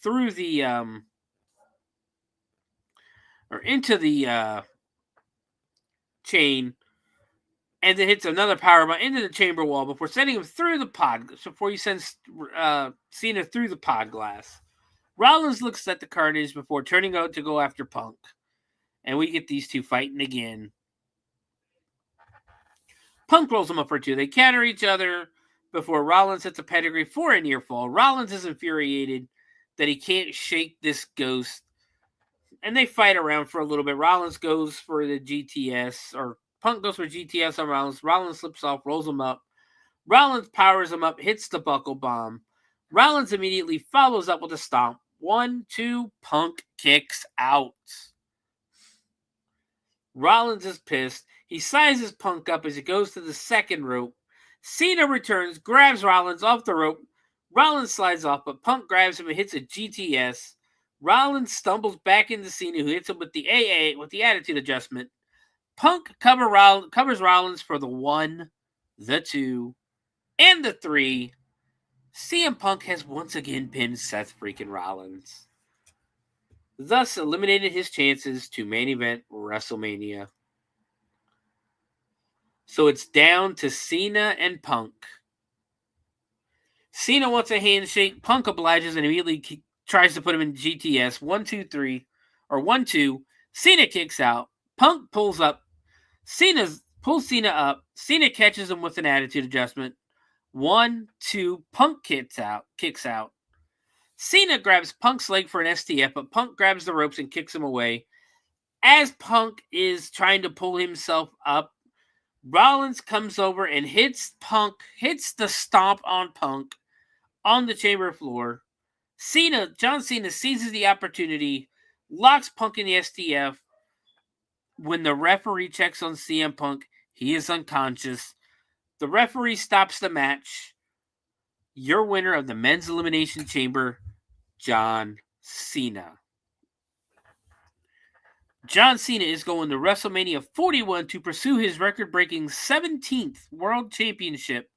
through the into the chain, and then hits another powerbomb into the chamber wall before sending him through the pod. Before he sends Cena through the pod glass. Rollins looks at the carnage before turning out to go after Punk. And we get these two fighting again. Punk rolls him up for 2. They counter each other before Rollins hits a pedigree for a near fall. Rollins is infuriated that he can't shake this ghost. And they fight around for a little bit. Rollins goes for the GTS, or Punk goes for GTS on Rollins. Rollins slips off, rolls him up. Rollins powers him up, hits the buckle bomb. Rollins immediately follows up with a stomp. 1, 2, Punk kicks out. Rollins is pissed. He sizes Punk up as he goes to the second rope. Cena returns, grabs Rollins off the rope. Rollins slides off, but Punk grabs him and hits a GTS. Rollins stumbles back into Cena, who hits him with the AA, with the attitude adjustment. Punk covers Rollins for the 1, the 2, and the 3. CM Punk has once again pinned Seth freaking Rollins, thus eliminated his chances to main event WrestleMania. So it's down to Cena and Punk. Cena wants a handshake. Punk obliges and immediately tries to put him in GTS. 1, 2, 3. Or 1, 2. Cena kicks out. Punk pulls up. Cena pulls Cena up. Cena catches him with an attitude adjustment. 1, 2. Punk kicks out. Cena grabs Punk's leg for an STF, but Punk grabs the ropes and kicks him away. As Punk is trying to pull himself up, Rollins comes over and hits the stomp on Punk on the chamber floor. John Cena seizes the opportunity, locks Punk in the STF. When the referee checks on CM Punk, he is unconscious. The referee stops the match. Your winner of the Men's Elimination Chamber, John Cena. John Cena is going to WrestleMania 41 to pursue his record-breaking 17th World Championship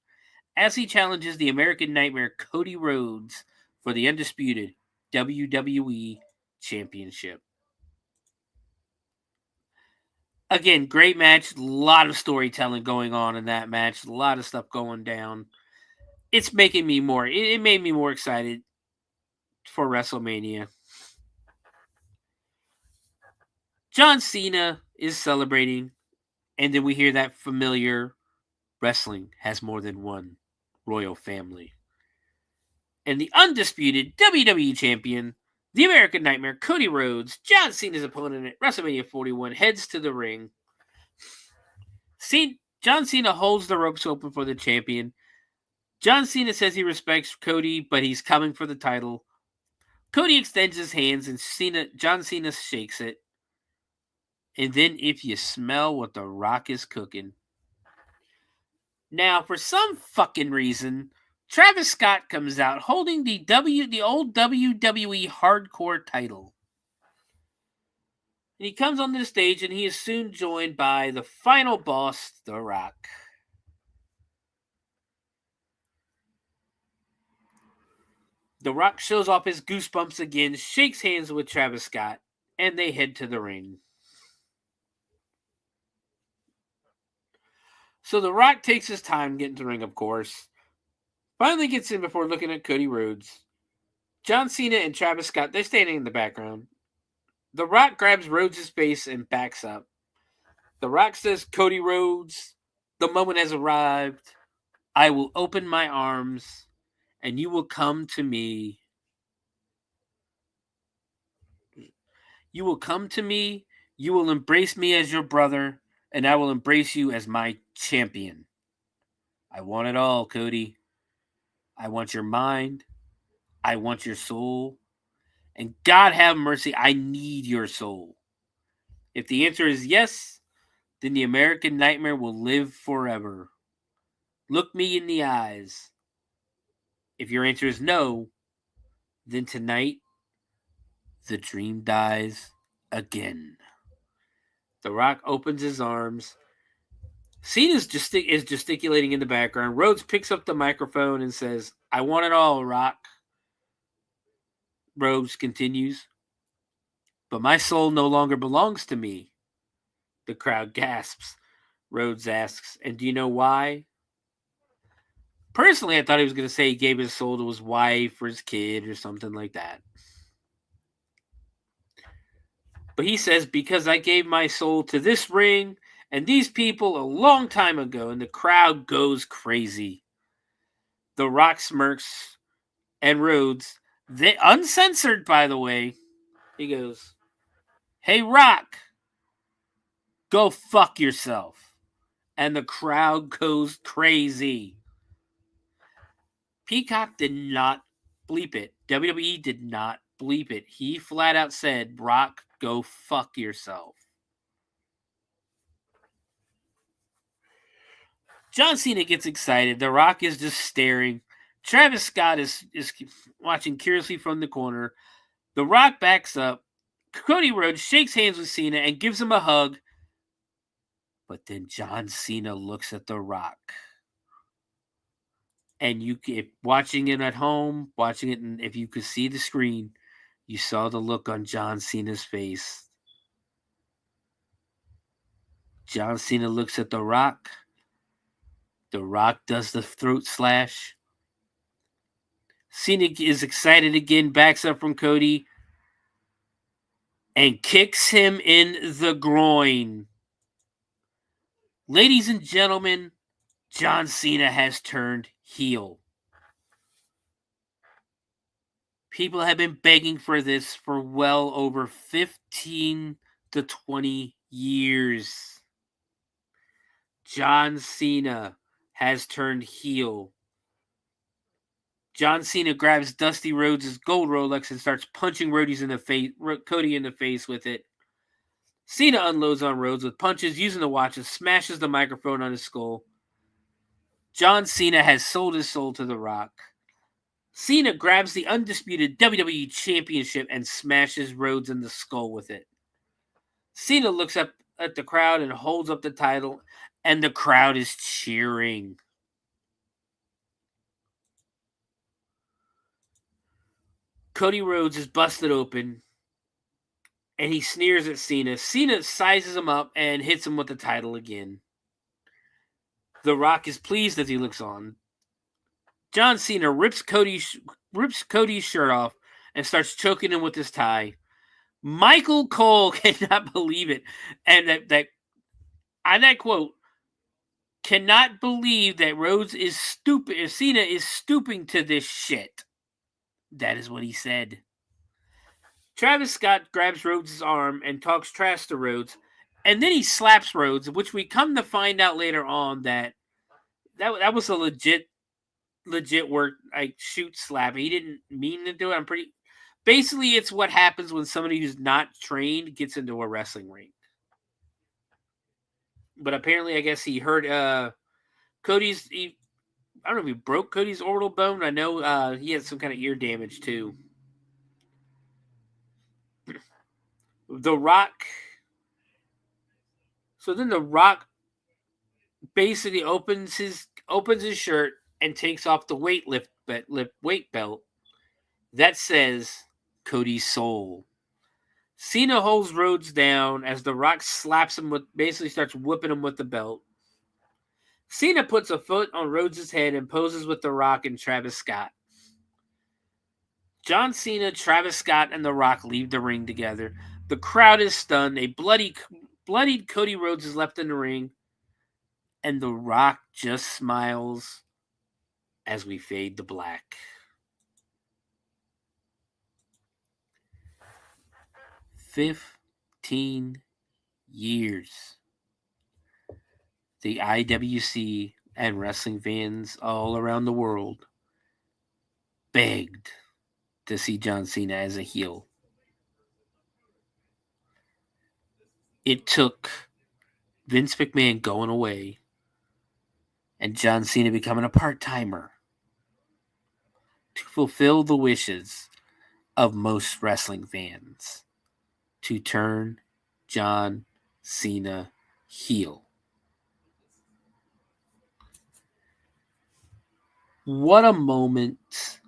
as he challenges the American Nightmare Cody Rhodes for the undisputed WWE Championship. Again, great match. A lot of storytelling going on in that match. A lot of stuff going down. It's making me it made me more excited for WrestleMania. John Cena is celebrating, and then we hear that familiar wrestling has more than one royal family. And the undisputed WWE Champion, the American Nightmare, Cody Rhodes, John Cena's opponent at WrestleMania 41, heads to the ring. John Cena holds the ropes open for the champion. John Cena says he respects Cody, but he's coming for the title. Cody extends his hands, and John Cena shakes it. And then if you smell what The Rock is cooking. Now, for some fucking reason, Travis Scott comes out holding the old WWE Hardcore title. And he comes onto the stage and he is soon joined by the final boss, The Rock. The Rock shows off his goosebumps again, shakes hands with Travis Scott, and they head to the ring. So The Rock takes his time getting to the ring, of course. Finally gets in before looking at Cody Rhodes. John Cena and Travis Scott, they're standing in the background. The Rock grabs Rhodes' face and backs up. The Rock says, Cody Rhodes, the moment has arrived. I will open my arms, and you will come to me. You will come to me, you will embrace me as your brother, and I will embrace you as my champion. I want it all, Cody. I want your mind. I want your soul. And God have mercy, I need your soul. If the answer is yes, then the American nightmare will live forever. Look me in the eyes. If your answer is no, then tonight, the dream dies again. The Rock opens his arms. Cena is gesticulating in the background. Rhodes picks up the microphone and says, I want it all, Rock. Rhodes continues, but my soul no longer belongs to me. The crowd gasps. Rhodes asks, and do you know why? Personally, I thought he was going to say he gave his soul to his wife or his kid or something like that. But he says, because I gave my soul to this ring and these people a long time ago, and the crowd goes crazy. The Rock smirks, and Rhodes, they uncensored, by the way, he goes, hey, Rock, go fuck yourself. And the crowd goes crazy. Peacock did not bleep it. WWE did not bleep it. He flat out said, Rock, go fuck yourself. John Cena gets excited. The Rock is just staring. Travis Scott is watching curiously from the corner. The Rock backs up. Cody Rhodes shakes hands with Cena and gives him a hug. But then John Cena looks at The Rock. And if watching it at home, watching it, and if you could see the screen, you saw the look on John Cena's face. John Cena looks at The Rock. The Rock does the throat slash. Cena is excited again, backs up from Cody, and kicks him in the groin. Ladies and gentlemen, John Cena has turned heel. People have been begging for this for well over 15 to 20 years. John Cena has turned heel. John Cena grabs Dusty Rhodes' gold Rolex and starts punching Cody in the face with it. Cena unloads on Rhodes with punches, using the watch and smashes the microphone on his skull. John Cena has sold his soul to The Rock. Cena grabs the undisputed WWE Championship and smashes Rhodes in the skull with it. Cena looks up at the crowd and holds up the title, and the crowd is cheering. Cody Rhodes is busted open, and he sneers at Cena. Cena sizes him up and hits him with the title again. The Rock is pleased as he looks on. John Cena rips Cody's shirt off and starts choking him with his tie. Michael Cole cannot believe it, and that quote, cannot believe that Rhodes is stupid. Cena is stooping to this shit. That is what he said. Travis Scott grabs Rhodes' arm and talks trash to Rhodes, and then he slaps Rhodes, which we come to find out later on that was a legit work, like, shoot slap. He didn't mean to do it. Basically, it's what happens when somebody who's not trained gets into a wrestling ring. But apparently, I guess he hurt Cody's. I don't know if he broke Cody's orbital bone. I know he had some kind of ear damage too. The Rock. So then The Rock basically opens his shirt and takes off the weight belt. that says Cody's soul. Cena holds Rhodes down as The Rock slaps him basically starts whipping him with the belt. Cena puts a foot on Rhodes' head and poses with The Rock and Travis Scott. John Cena, Travis Scott, and The Rock leave the ring together. The crowd is stunned. A bloodied Cody Rhodes is left in the ring. And The Rock just smiles as we fade to black. 15 years. The IWC and wrestling fans all around the world begged to see John Cena as a heel. It took Vince McMahon going away and John Cena becoming a part-timer to fulfill the wishes of most wrestling fans to turn John Cena heel. What a moment.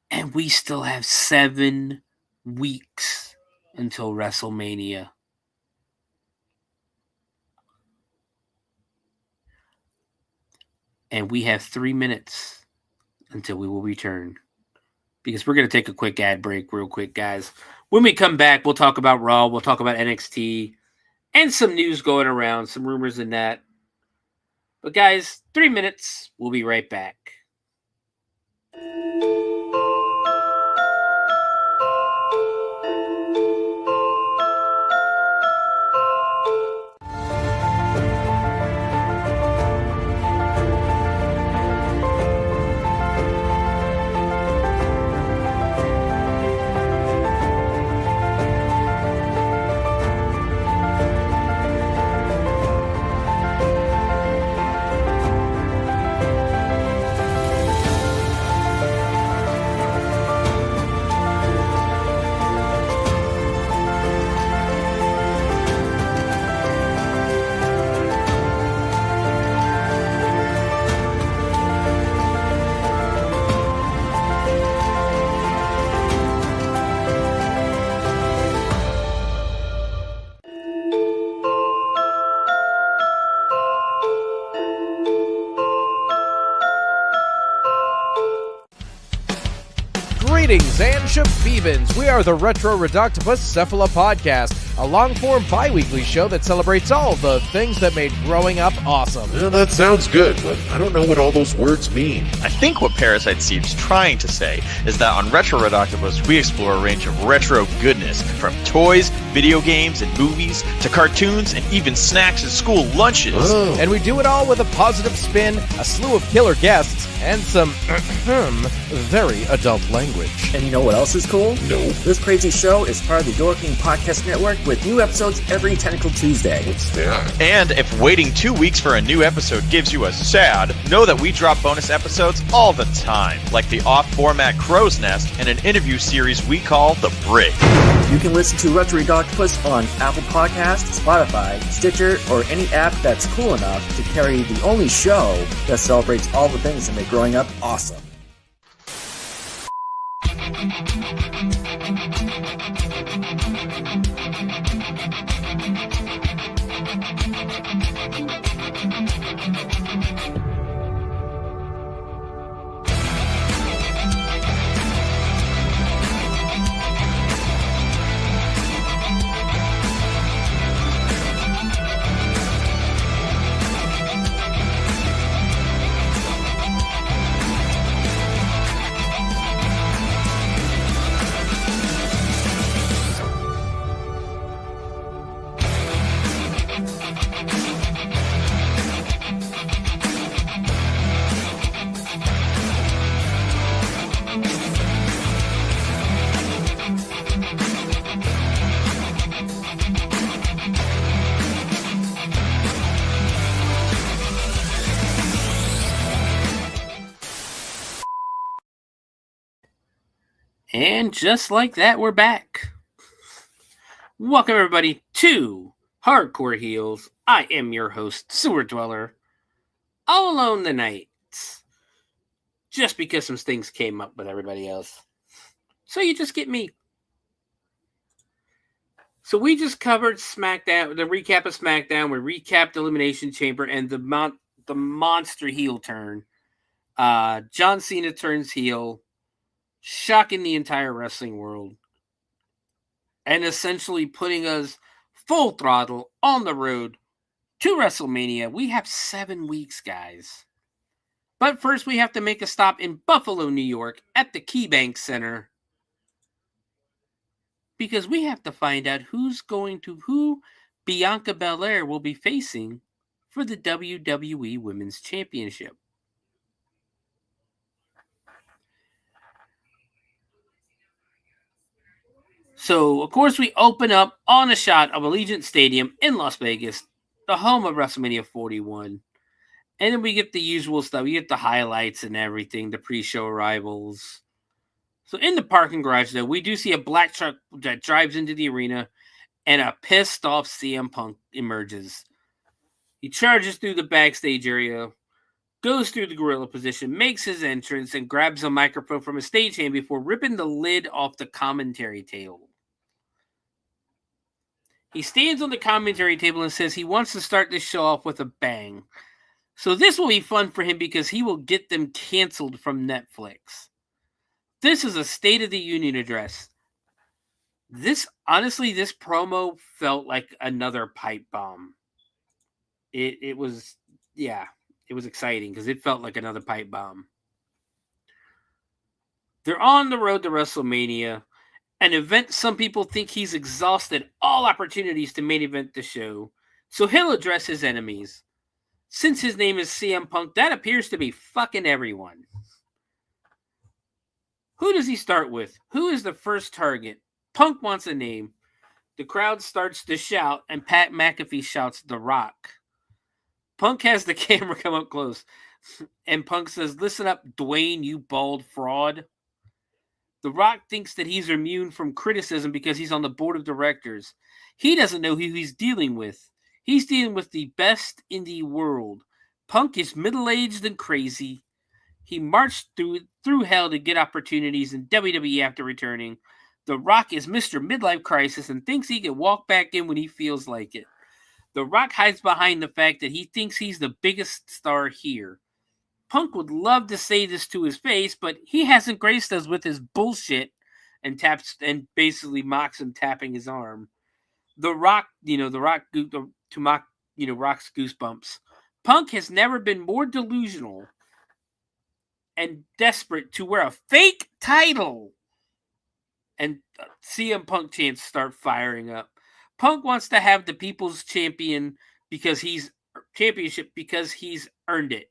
And we still have 7 weeks until WrestleMania. And we have 3 minutes until we will return. Because we're going to take a quick ad break real quick, guys. When we come back, we'll talk about Raw. We'll talk about NXT. And some news going around. Some rumors in that. But guys, 3 minutes. We'll be right back. Greetings and Shabibans. We are the Retro Reductibus Cephala Podcast, a long-form bi-weekly show that celebrates all the things that made growing up awesome. Well, that sounds good, but I don't know what all those words mean. I think what Parasite Steve's trying to say is that on Retro Redoctopus, we explore a range of retro goodness, from toys, video games, and movies, to cartoons, and even snacks and school lunches. Oh. And we do it all with a positive spin, a slew of killer guests, and some very adult language. And you know what else is cool? No. This crazy show is part of the Door King Podcast Network with new episodes every Tentacle Tuesday. What's that? And if waiting 2 weeks for a new episode gives you a sad, know that we drop bonus episodes all the time, like the off-format Crow's Nest and an interview series we call The Brig. You can listen to Retro Octopus on Apple Podcasts, Spotify, Stitcher, or any app that's cool enough to carry the only show that celebrates all the things that make growing up awesome. And just like that, we're back. Welcome, everybody, to Hardcore Heels. I am your host, Sewer Dweller. All alone tonight. just because some things came up with everybody else. So you just get me. So we just covered SmackDown, the recap of SmackDown. We recapped Elimination Chamber and the monster heel turn. John Cena turns heel, shocking the entire wrestling world, and essentially putting us full throttle on the road to WrestleMania. We have 7 weeks, guys. But first, we have to make a stop in Buffalo, New York, at the KeyBank Center, because we have to find out who Bianca Belair will be facing for the WWE Women's Championship. So, of course, we open up on a shot of Allegiant Stadium in Las Vegas, the home of WrestleMania 41. And then we get the usual stuff. We get the highlights and everything, the pre-show arrivals. So in the parking garage, though, we do see a black truck that drives into the arena, and a pissed-off CM Punk emerges. He charges through the backstage area, goes through the gorilla position, makes his entrance, and grabs a microphone from a stagehand before ripping the lid off the commentary table. He stands on the commentary table and says he wants to start this show off with a bang. So this will be fun for him because he will get them canceled from Netflix. This is a State of the Union address. This promo felt like another pipe bomb. It was exciting because it felt like another pipe bomb. They're on the road to WrestleMania, an event some people think he's exhausted all opportunities to main event the show, so he'll address his enemies. Since his name is CM Punk, that appears to be fucking everyone. Who does he start with? Who is the first target? Punk wants a name. The crowd starts to shout, and Pat McAfee shouts, "The Rock." Punk has the camera come up close, and Punk says, "Listen up, Dwayne, you bald fraud." The Rock thinks that he's immune from criticism because he's on the board of directors. He doesn't know who he's dealing with. He's dealing with the best in the world. Punk is middle-aged and crazy. He marched through hell to get opportunities in WWE after returning. The Rock is Mr. Midlife Crisis and thinks he can walk back in when he feels like it. The Rock hides behind the fact that he thinks he's the biggest star here. Punk would love to say this to his face, but he hasn't graced us with his bullshit and basically mocks him tapping his arm. The Rock, to mock, Rock's goosebumps. Punk has never been more delusional and desperate to wear a fake title. And CM Punk chants start firing up. Punk wants to have the People's Championship because he's earned it.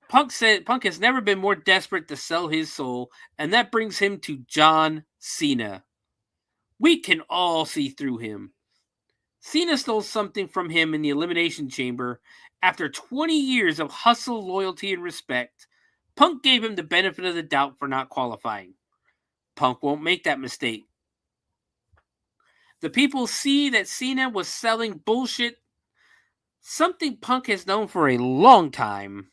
Punk said Punk has never been more desperate to sell his soul, and that brings him to John Cena. We can all see through him. Cena stole something from him in the Elimination Chamber. After 20 years of hustle, loyalty, and respect, Punk gave him the benefit of the doubt for not qualifying. Punk won't make that mistake. The people see that Cena was selling bullshit, something Punk has known for a long time.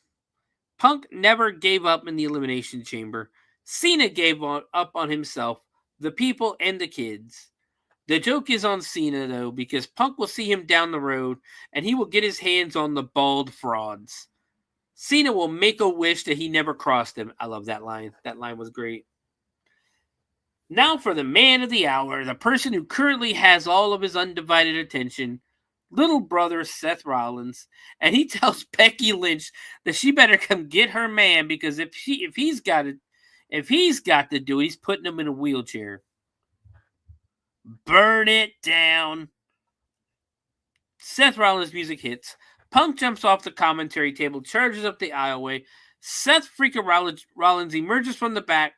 Punk never gave up in the Elimination Chamber. Cena gave up on himself, the people, and the kids. The joke is on Cena, though, because Punk will see him down the road, and he will get his hands on the bald frauds. Cena will make a wish that he never crossed him. I love that line. That line was great. Now for the man of the hour, the person who currently has all of his undivided attention, little brother Seth Rollins, and he tells Becky Lynch that she better come get her man because if he's got to do it, he's putting him in a wheelchair. Burn it down. Seth Rollins' music hits. Punk jumps off the commentary table, charges up the aisleway. Seth freaking Rollins emerges from the back,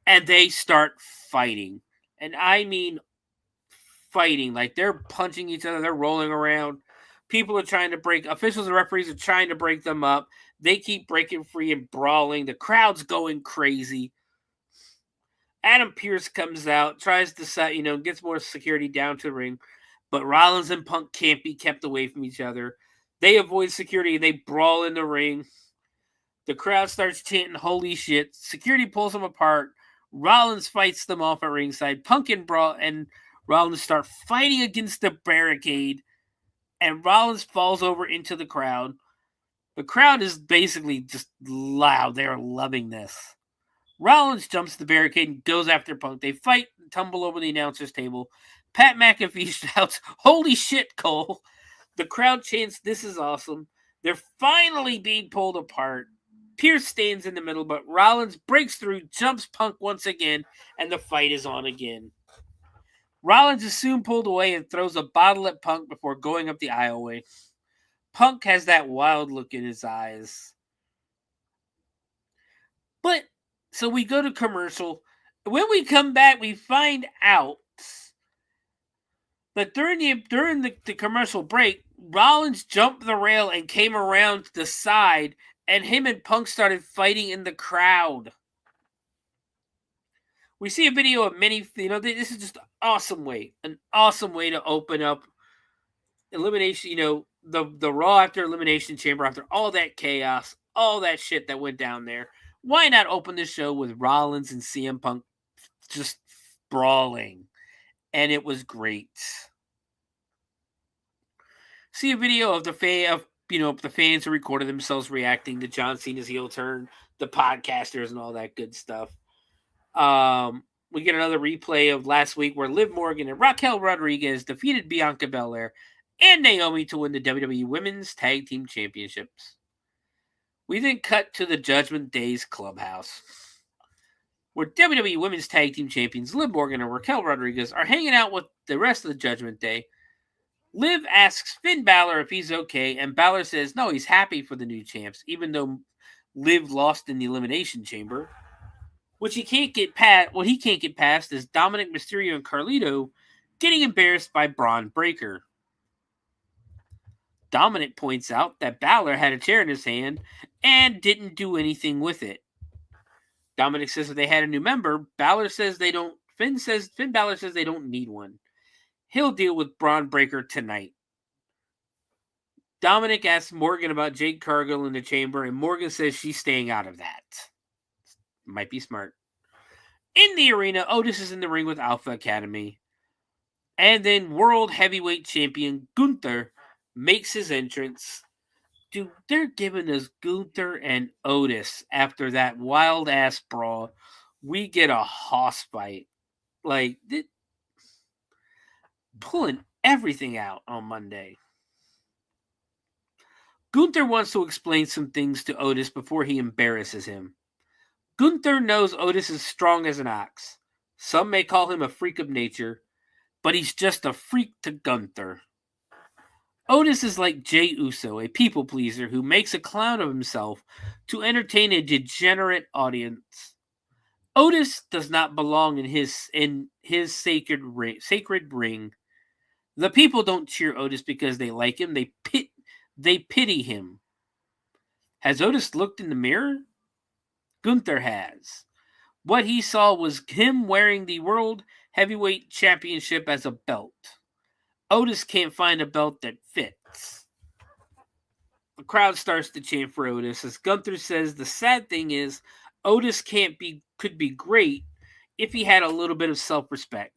and they start fighting. And I mean fighting. Like, they're punching each other. They're rolling around. People are trying to officials and referees are trying to break them up. They keep breaking free and brawling. The crowd's going crazy. Adam Pearce comes out, tries to gets more security down to the ring, but Rollins and Punk can't be kept away from each other. They avoid security and they brawl in the ring. The crowd starts chanting, "Holy shit." Security pulls them apart. Rollins fights them off at ringside. Punk and Rollins start fighting against the barricade, and Rollins falls over into the crowd. The crowd is basically just loud. They're loving this. Rollins jumps the barricade and goes after Punk. They fight and tumble over the announcer's table. Pat McAfee shouts, "Holy shit, Cole." The crowd chants, "This is awesome." They're finally being pulled apart. Pierce stands in the middle, but Rollins breaks through, jumps Punk once again, and the fight is on again. Rollins is soon pulled away and throws a bottle at Punk before going up the aisleway. Punk has that wild look in his eyes. But, so we go to commercial. When we come back, we find out that during the commercial break, Rollins jumped the rail and came around to the side, and him and Punk started fighting in the crowd. We see a video of many, this is just an awesome way to open up Elimination, the Raw after Elimination Chamber, after all that chaos, all that shit that went down there. Why not open the show with Rollins and CM Punk just brawling? And it was great. See a video of the fans who recorded themselves reacting to John Cena's heel turn, the podcasters and all that good stuff. We get another replay of last week where Liv Morgan and Raquel Rodriguez defeated Bianca Belair and Naomi to win the WWE Women's Tag Team Championships. We then cut to the Judgment Day's clubhouse, where WWE Women's Tag Team Champions Liv Morgan and Raquel Rodriguez are hanging out with the rest of the Judgment Day. Liv asks Finn Balor if he's okay, and Balor says no, he's happy for the new champs, even though Liv lost in the Elimination Chamber. What he can't get past is Dominic Mysterio and Carlito getting embarrassed by Braun Breaker. Dominic points out that Balor had a chair in his hand and didn't do anything with it. Dominic says that they had a new member. Balor says they don't. Finn Balor says they don't need one. He'll deal with Braun Breaker tonight. Dominic asks Morgan about Jade Cargill in the chamber, and Morgan says she's staying out of that. Might be smart. In the arena, Otis is in the ring with Alpha Academy. And then World Heavyweight Champion Gunther makes his entrance. Dude, they're giving us Gunther and Otis after that wild-ass brawl. We get a hoss fight. Pulling everything out on Monday. Gunther wants to explain some things to Otis before he embarrasses him. Gunther knows Otis is strong as an ox. Some may call him a freak of nature, but he's just a freak to Gunther. Otis is like Jey Uso, a people pleaser who makes a clown of himself to entertain a degenerate audience. Otis does not belong in his sacred ring. The people don't cheer Otis because they like him. They pity him. Has Otis looked in the mirror? Gunther has. What he saw was him wearing the World Heavyweight Championship as a belt. Otis can't find a belt that fits. The crowd starts to chant for Otis as Gunther says the sad thing is Otis could be great if he had a little bit of self-respect.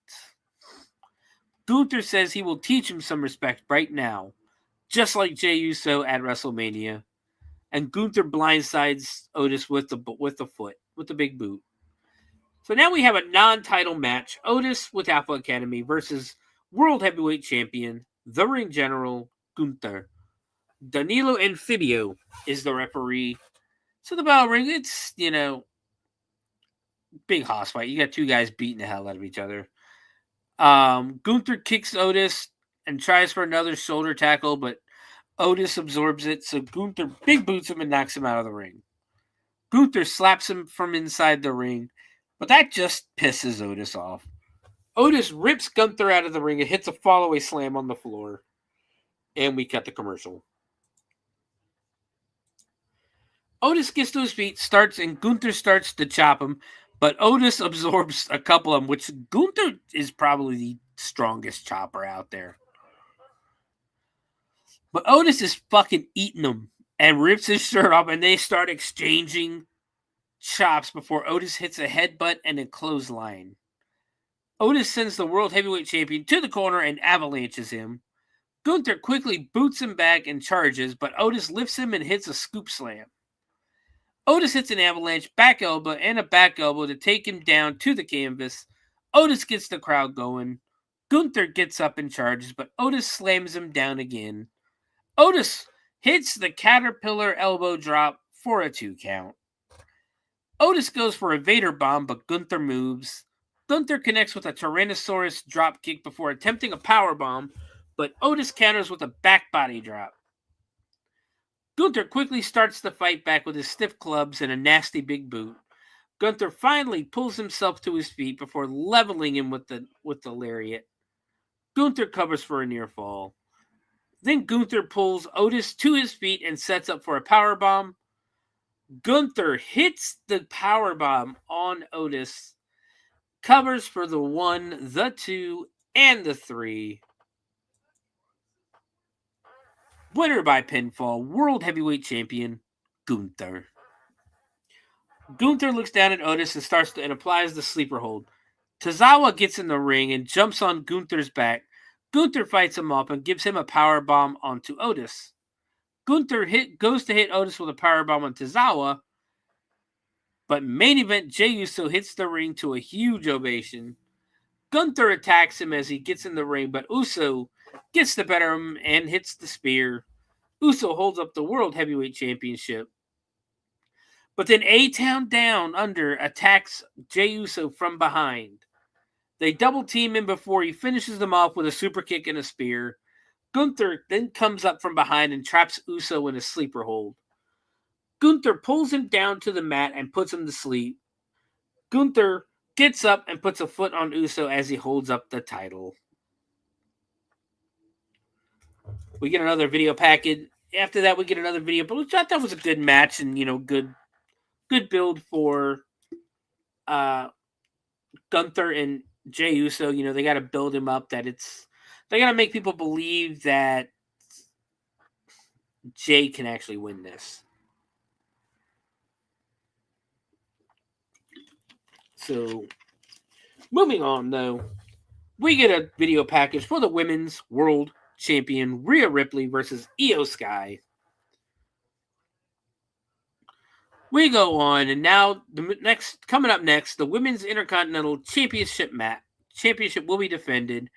Gunther says he will teach him some respect right now, just like Jey Uso at WrestleMania. And Gunther blindsides Otis with the big boot. So now we have a non-title match. Otis with Alpha Academy versus World Heavyweight Champion, the Ring General, Gunther. Danilo Amphibio is the referee. So the bell ring, it's, big hoss fight. You got two guys beating the hell out of each other. Gunther kicks Otis and tries for another shoulder tackle, but Otis absorbs it, so Gunther big boots him and knocks him out of the ring. Gunther slaps him from inside the ring, but that just pisses Otis off. Otis rips Gunther out of the ring and hits a fallaway slam on the floor. And we cut the commercial. Otis gets to his feet, and Gunther starts to chop him, but Otis absorbs a couple of them, which Gunther is probably the strongest chopper out there. But Otis is fucking eating him. and rips his shirt off, and they start exchanging chops before Otis hits a headbutt and a clothesline. Otis sends the World Heavyweight Champion to the corner and avalanches him. Gunther quickly boots him back and charges, but Otis lifts him and hits a scoop slam. Otis hits an avalanche, back elbow, and a back elbow to take him down to the canvas. Otis gets the crowd going. Gunther gets up and charges, but Otis slams him down again. Otis hits the caterpillar elbow drop for a 2 count. Otis goes for a Vader bomb, but Gunther moves. Gunther connects with a Tyrannosaurus dropkick before attempting a power bomb, but Otis counters with a back body drop. Gunther quickly starts the fight back with his stiff clubs and a nasty big boot. Gunther finally pulls himself to his feet before leveling him with the lariat. Gunther covers for a near fall. Then Gunther pulls Otis to his feet and sets up for a power bomb. Gunther hits the power bomb on Otis, covers for the 1, the 2, and the 3. Winner by pinfall, World Heavyweight Champion, Gunther. Gunther looks down at Otis and applies the sleeper hold. Tozawa gets in the ring and jumps on Gunther's back. Gunther fights him off and gives him a power bomb onto Otis. Gunther goes to hit Otis with a power bomb on Tozawa, but main event Jey Uso hits the ring to a huge ovation. Gunther attacks him as he gets in the ring, but Uso gets the better of him and hits the spear. Uso holds up the World Heavyweight Championship. But then A-Town Down Under attacks Jey Uso from behind. They double team him before he finishes them off with a super kick and a spear. Gunther then comes up from behind and traps Uso in a sleeper hold. Gunther pulls him down to the mat and puts him to sleep. Gunther gets up and puts a foot on Uso as he holds up the title. We get another video package. After that, we get another video, but which I thought was a good match and, good build for Gunther and Jey Uso. They got to build him up they got to make people believe that Jey can actually win this. So, moving on, though, we get a video package for the Women's World Champion Rhea Ripley versus Io Sky. We go on, and now coming up next, the Women's Intercontinental Championship match. Championship will be defended,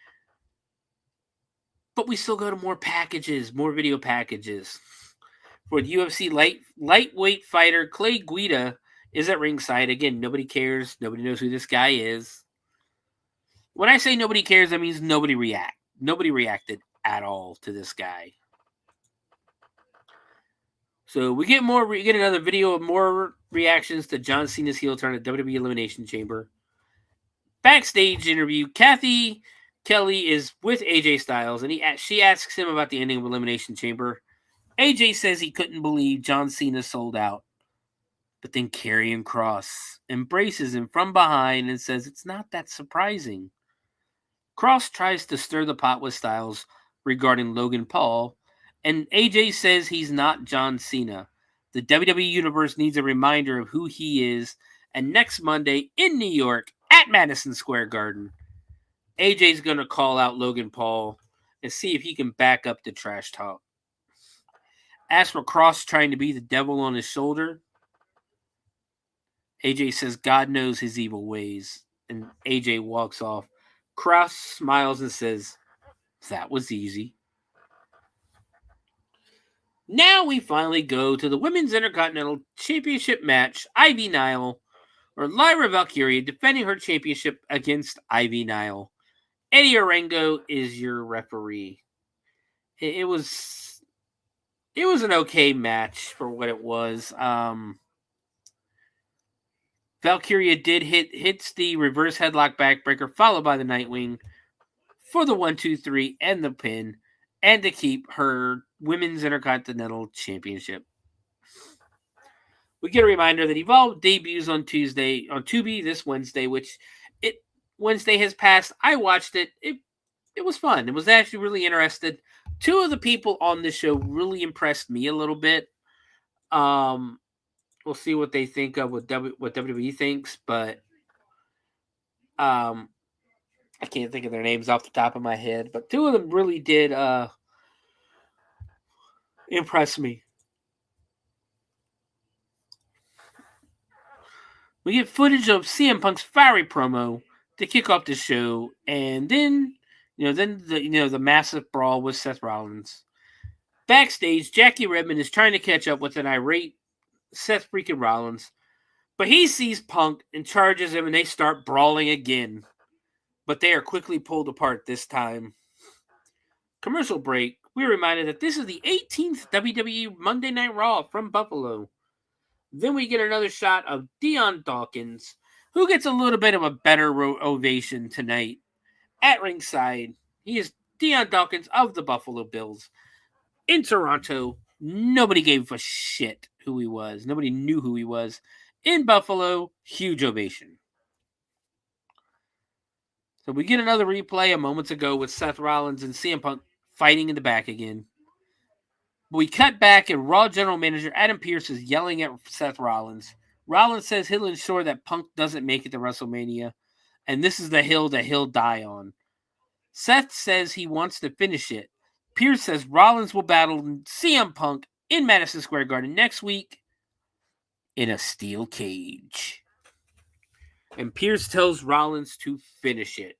but we still go to more packages, more video packages. For the UFC lightweight fighter Clay Guida is at ringside. Again, nobody cares. Nobody knows who this guy is. When I say nobody cares, that means nobody reacted at all to this guy. So we get another video of more reactions to John Cena's heel turn at WWE Elimination Chamber. Backstage interview, Kathy Kelly is with AJ Styles, and she asks him about the ending of Elimination Chamber. AJ says he couldn't believe John Cena sold out. But then Karrion Kross embraces him from behind and says it's not that surprising. Kross tries to stir the pot with Styles regarding Logan Paul, and AJ says he's not John Cena. The WWE Universe needs a reminder of who he is, and next Monday in New York at Madison Square Garden, AJ's going to call out Logan Paul and see if he can back up the trash talk. As for Kross trying to be the devil on his shoulder, AJ says God knows his evil ways, and AJ walks off. Kross smiles and says, that was easy. Now we finally go to the Women's Intercontinental Championship match. Ivy Nile, or Lyra Valkyria, defending her championship against Ivy Nile. Eddie Orengo is your referee. It was an okay match for what it was. Valkyria did hits the reverse headlock backbreaker, followed by the Nightwing for the 1-2-3 and the pin, and to keep her Women's Intercontinental Championship. We get a reminder that Evolve debuts on Tubi this Wednesday, which Wednesday has passed. I watched it. It was fun. It was actually really interesting. Two of the people on this show really impressed me a little bit. We'll see what they think of what WWE thinks, but I can't think of their names off the top of my head. But two of them really did impress me. We get footage of CM Punk's fiery promo to kick off the show, and then the massive brawl with Seth Rollins. Backstage, Jackie Redmond is trying to catch up with an irate Seth freaking Rollins, but he sees Punk and charges him, and they start brawling again. But they are quickly pulled apart this time. Commercial break. We're reminded that this is the 18th WWE Monday Night Raw from Buffalo. Then we get another shot of Dion Dawkins, who gets a little bit of a better ovation tonight. At ringside, he is Dion Dawkins of the Buffalo Bills. In Toronto, nobody gave a shit who he was. Nobody knew who he was. In Buffalo, huge ovation. So we get another replay a moments ago with Seth Rollins and CM Punk fighting in the back again. We cut back and Raw General Manager Adam Pearce is yelling at Seth Rollins. Rollins says he'll ensure that Punk doesn't make it to WrestleMania, and this is the hill that he'll die on. Seth says he wants to finish it. Pearce says Rollins will battle CM Punk in Madison Square Garden next week in a steel cage. And Pearce tells Rollins to finish it.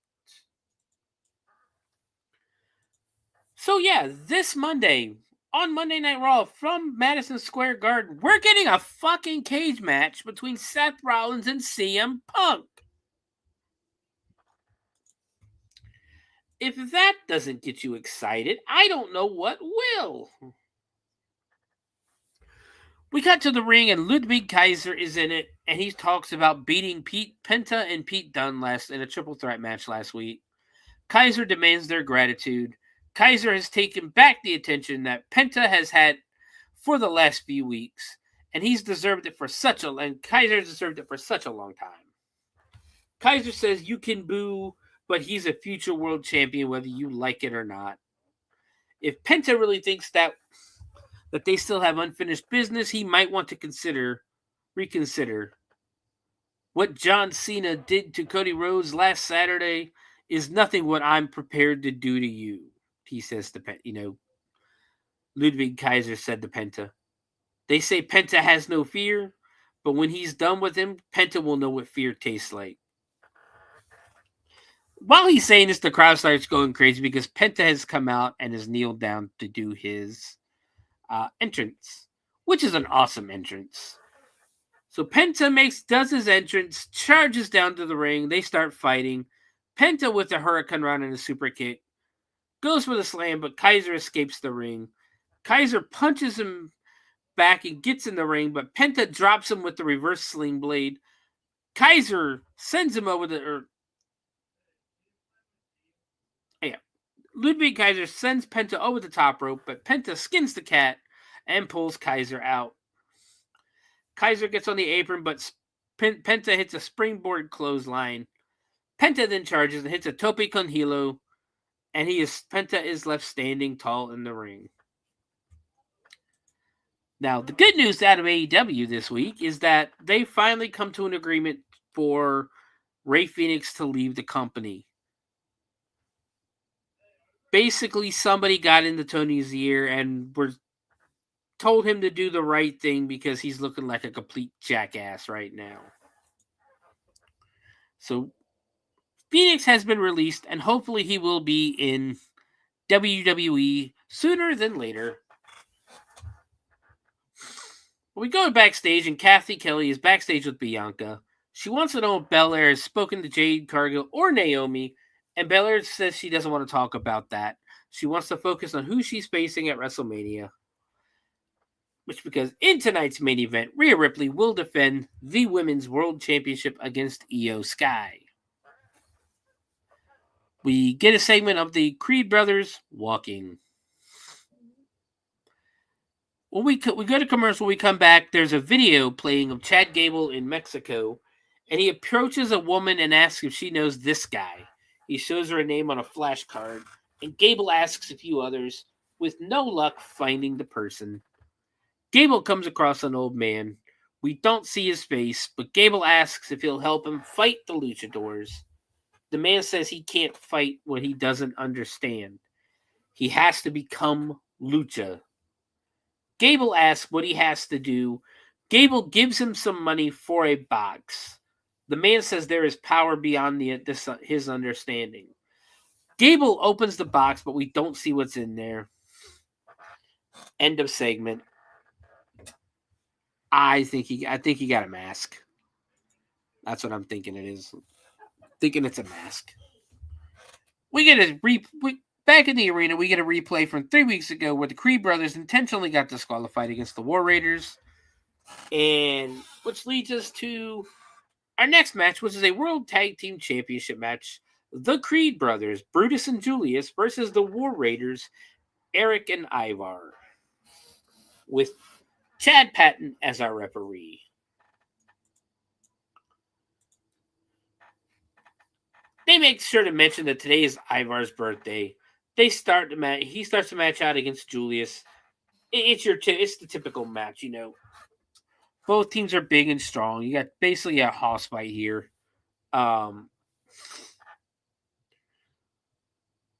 So yeah, this Monday, on Monday Night Raw from Madison Square Garden, we're getting a fucking cage match between Seth Rollins and CM Punk. If that doesn't get you excited, I don't know what will. We got to the ring and Ludwig Kaiser is in it, and he talks about beating Penta and Pete Dunne in a triple threat match last week. Kaiser demands their gratitude. Kaiser has taken back the attention that Penta has had for the last few weeks, and Kaiser's deserved it for such a long time. Kaiser says you can boo, but he's a future world champion whether you like it or not. If Penta really thinks that they still have unfinished business, he might want to reconsider. What John Cena did to Cody Rhodes last Saturday is nothing what I'm prepared to do to you. He says to Penta, Ludwig Kaiser said to Penta. They say Penta has no fear, but when he's done with him, Penta will know what fear tastes like. While he's saying this, the crowd starts going crazy because Penta has come out and has kneeled down to do his entrance, which is an awesome entrance. So Penta does his entrance, charges down to the ring. They start fighting. Penta with a Hurricane Run and a super kick. Goes for the slam, but Kaiser escapes the ring. Kaiser punches him back and gets in the ring, but Penta drops him with the reverse sling blade. Kaiser sends him over Ludwig Kaiser sends Penta over the top rope, but Penta skins the cat and pulls Kaiser out. Kaiser gets on the apron, but Penta hits a springboard clothesline. Penta then charges and hits a tope con hilo, and Penta is left standing tall in the ring. Now, the good news out of AEW this week is that they finally come to an agreement for Rey Fenix to leave the company. Basically, somebody got into Tony's ear and told him to do the right thing because he's looking like a complete jackass right now. So, Phoenix has been released, and hopefully he will be in WWE sooner than later. We go backstage, and Kathy Kelly is backstage with Bianca. She wants to know if Belair has spoken to Jade Cargill or Naomi, and Belair says she doesn't want to talk about that. She wants to focus on who she's facing at WrestleMania. Because in tonight's main event, Rhea Ripley will defend the Women's World Championship against Io Sky. We get a segment of the Creed brothers walking. When we go to commercial, we come back. There's a video playing of Chad Gable in Mexico, and he approaches a woman and asks if she knows this guy. He shows her a name on a flashcard, and Gable asks a few others, with no luck finding the person. Gable comes across an old man. We don't see his face, but Gable asks if he'll help him fight the luchadors. The man says he can't fight what he doesn't understand. He has to become Lucha. Gable asks what he has to do. Gable gives him some money for a box. The man says there is power beyond his understanding. Gable opens the box, but we don't see what's in there. End of segment. I think he got a mask. That's what I'm thinking it is. Thinking it's a mask. We get a back in the arena. We get a replay from 3 weeks ago where the Creed brothers intentionally got disqualified against the War Raiders, and which leads us to our next match, which is a World Tag Team Championship match. The Creed brothers, Brutus and Julius, versus the War Raiders, Eric and Ivar, with Chad Patton as our referee. They make sure to mention that today is Ivar's birthday. He starts the match out against Julius. It's the typical match, you know. Both teams are big and strong. You got basically a house fight here.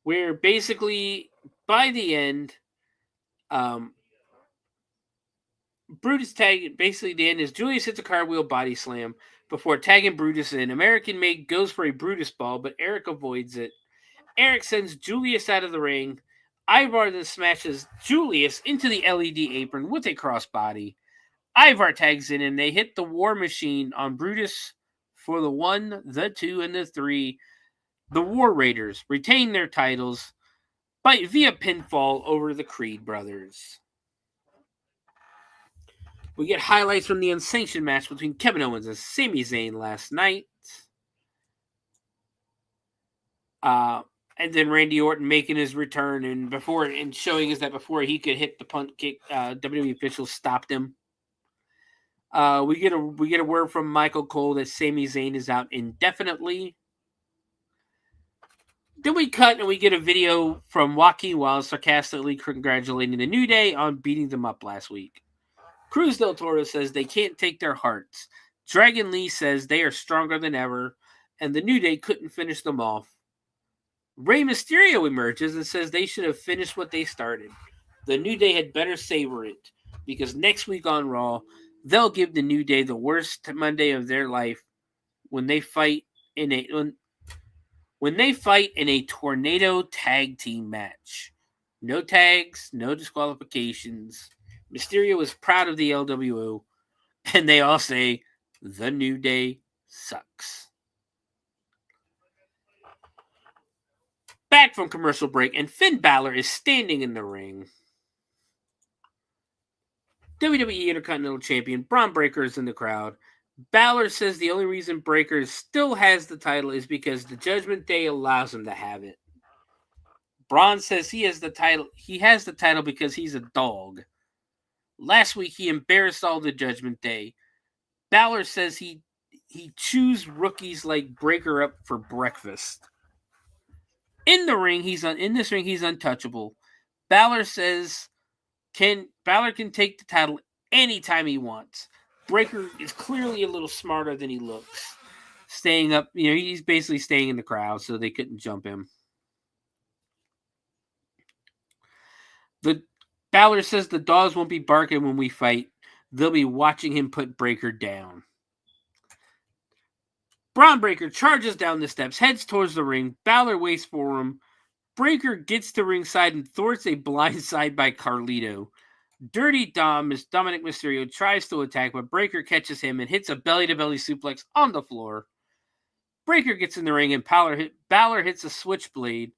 Where basically by the end, Brutus basically the end is Julius hits a cartwheel body slam before tagging Brutus in. American Made goes for a Brutus ball, but Eric avoids it. Eric sends Julius out of the ring. Ivar then smashes Julius into the LED apron with a crossbody. Ivar tags in and they hit the War Machine on Brutus for the 1, the 2, and the 3. The War Raiders retain their titles via pinfall over the Creed brothers. We get highlights from the unsanctioned match between Kevin Owens and Sami Zayn last night. And then Randy Orton making his return and showing us that before he could hit the punt kick, WWE officials stopped him. We get a word from Michael Cole that Sami Zayn is out indefinitely. Then we cut and we get a video from Joaquin Wilde sarcastically congratulating the New Day on beating them up last week. Cruz del Toro says they can't take their hearts. Dragon Lee says they are stronger than ever, and the New Day couldn't finish them off. Rey Mysterio emerges and says they should have finished what they started. The New Day had better savor it, because next week on Raw, they'll give the New Day the worst Monday of their life when they fight in a tornado tag team match. No tags, no disqualifications. Mysterio is proud of the LWO, and they all say, the New Day sucks. Back from commercial break, and Finn Balor is standing in the ring. WWE Intercontinental Champion Braun Breaker is in the crowd. Balor says the only reason Breaker still has the title is because the Judgment Day allows him to have it. Braun says he has the title because he's a dog. Last week, he embarrassed all the Judgment Day. Balor says he chews rookies like Breaker up for breakfast. In this ring, he's untouchable. Balor says Balor can take the title anytime he wants. Breaker is clearly a little smarter than he looks. Staying up, he's basically staying in the crowd so they couldn't jump him. Balor says the dogs won't be barking when we fight. They'll be watching him put Breaker down. Braun Breaker charges down the steps, heads towards the ring. Balor waits for him. Breaker gets to ringside and thwarts a blindside by Carlito. Dirty Dominic Mysterio tries to attack, but Breaker catches him and hits a belly-to-belly suplex on the floor. Breaker gets in the ring and Balor hits a switchblade.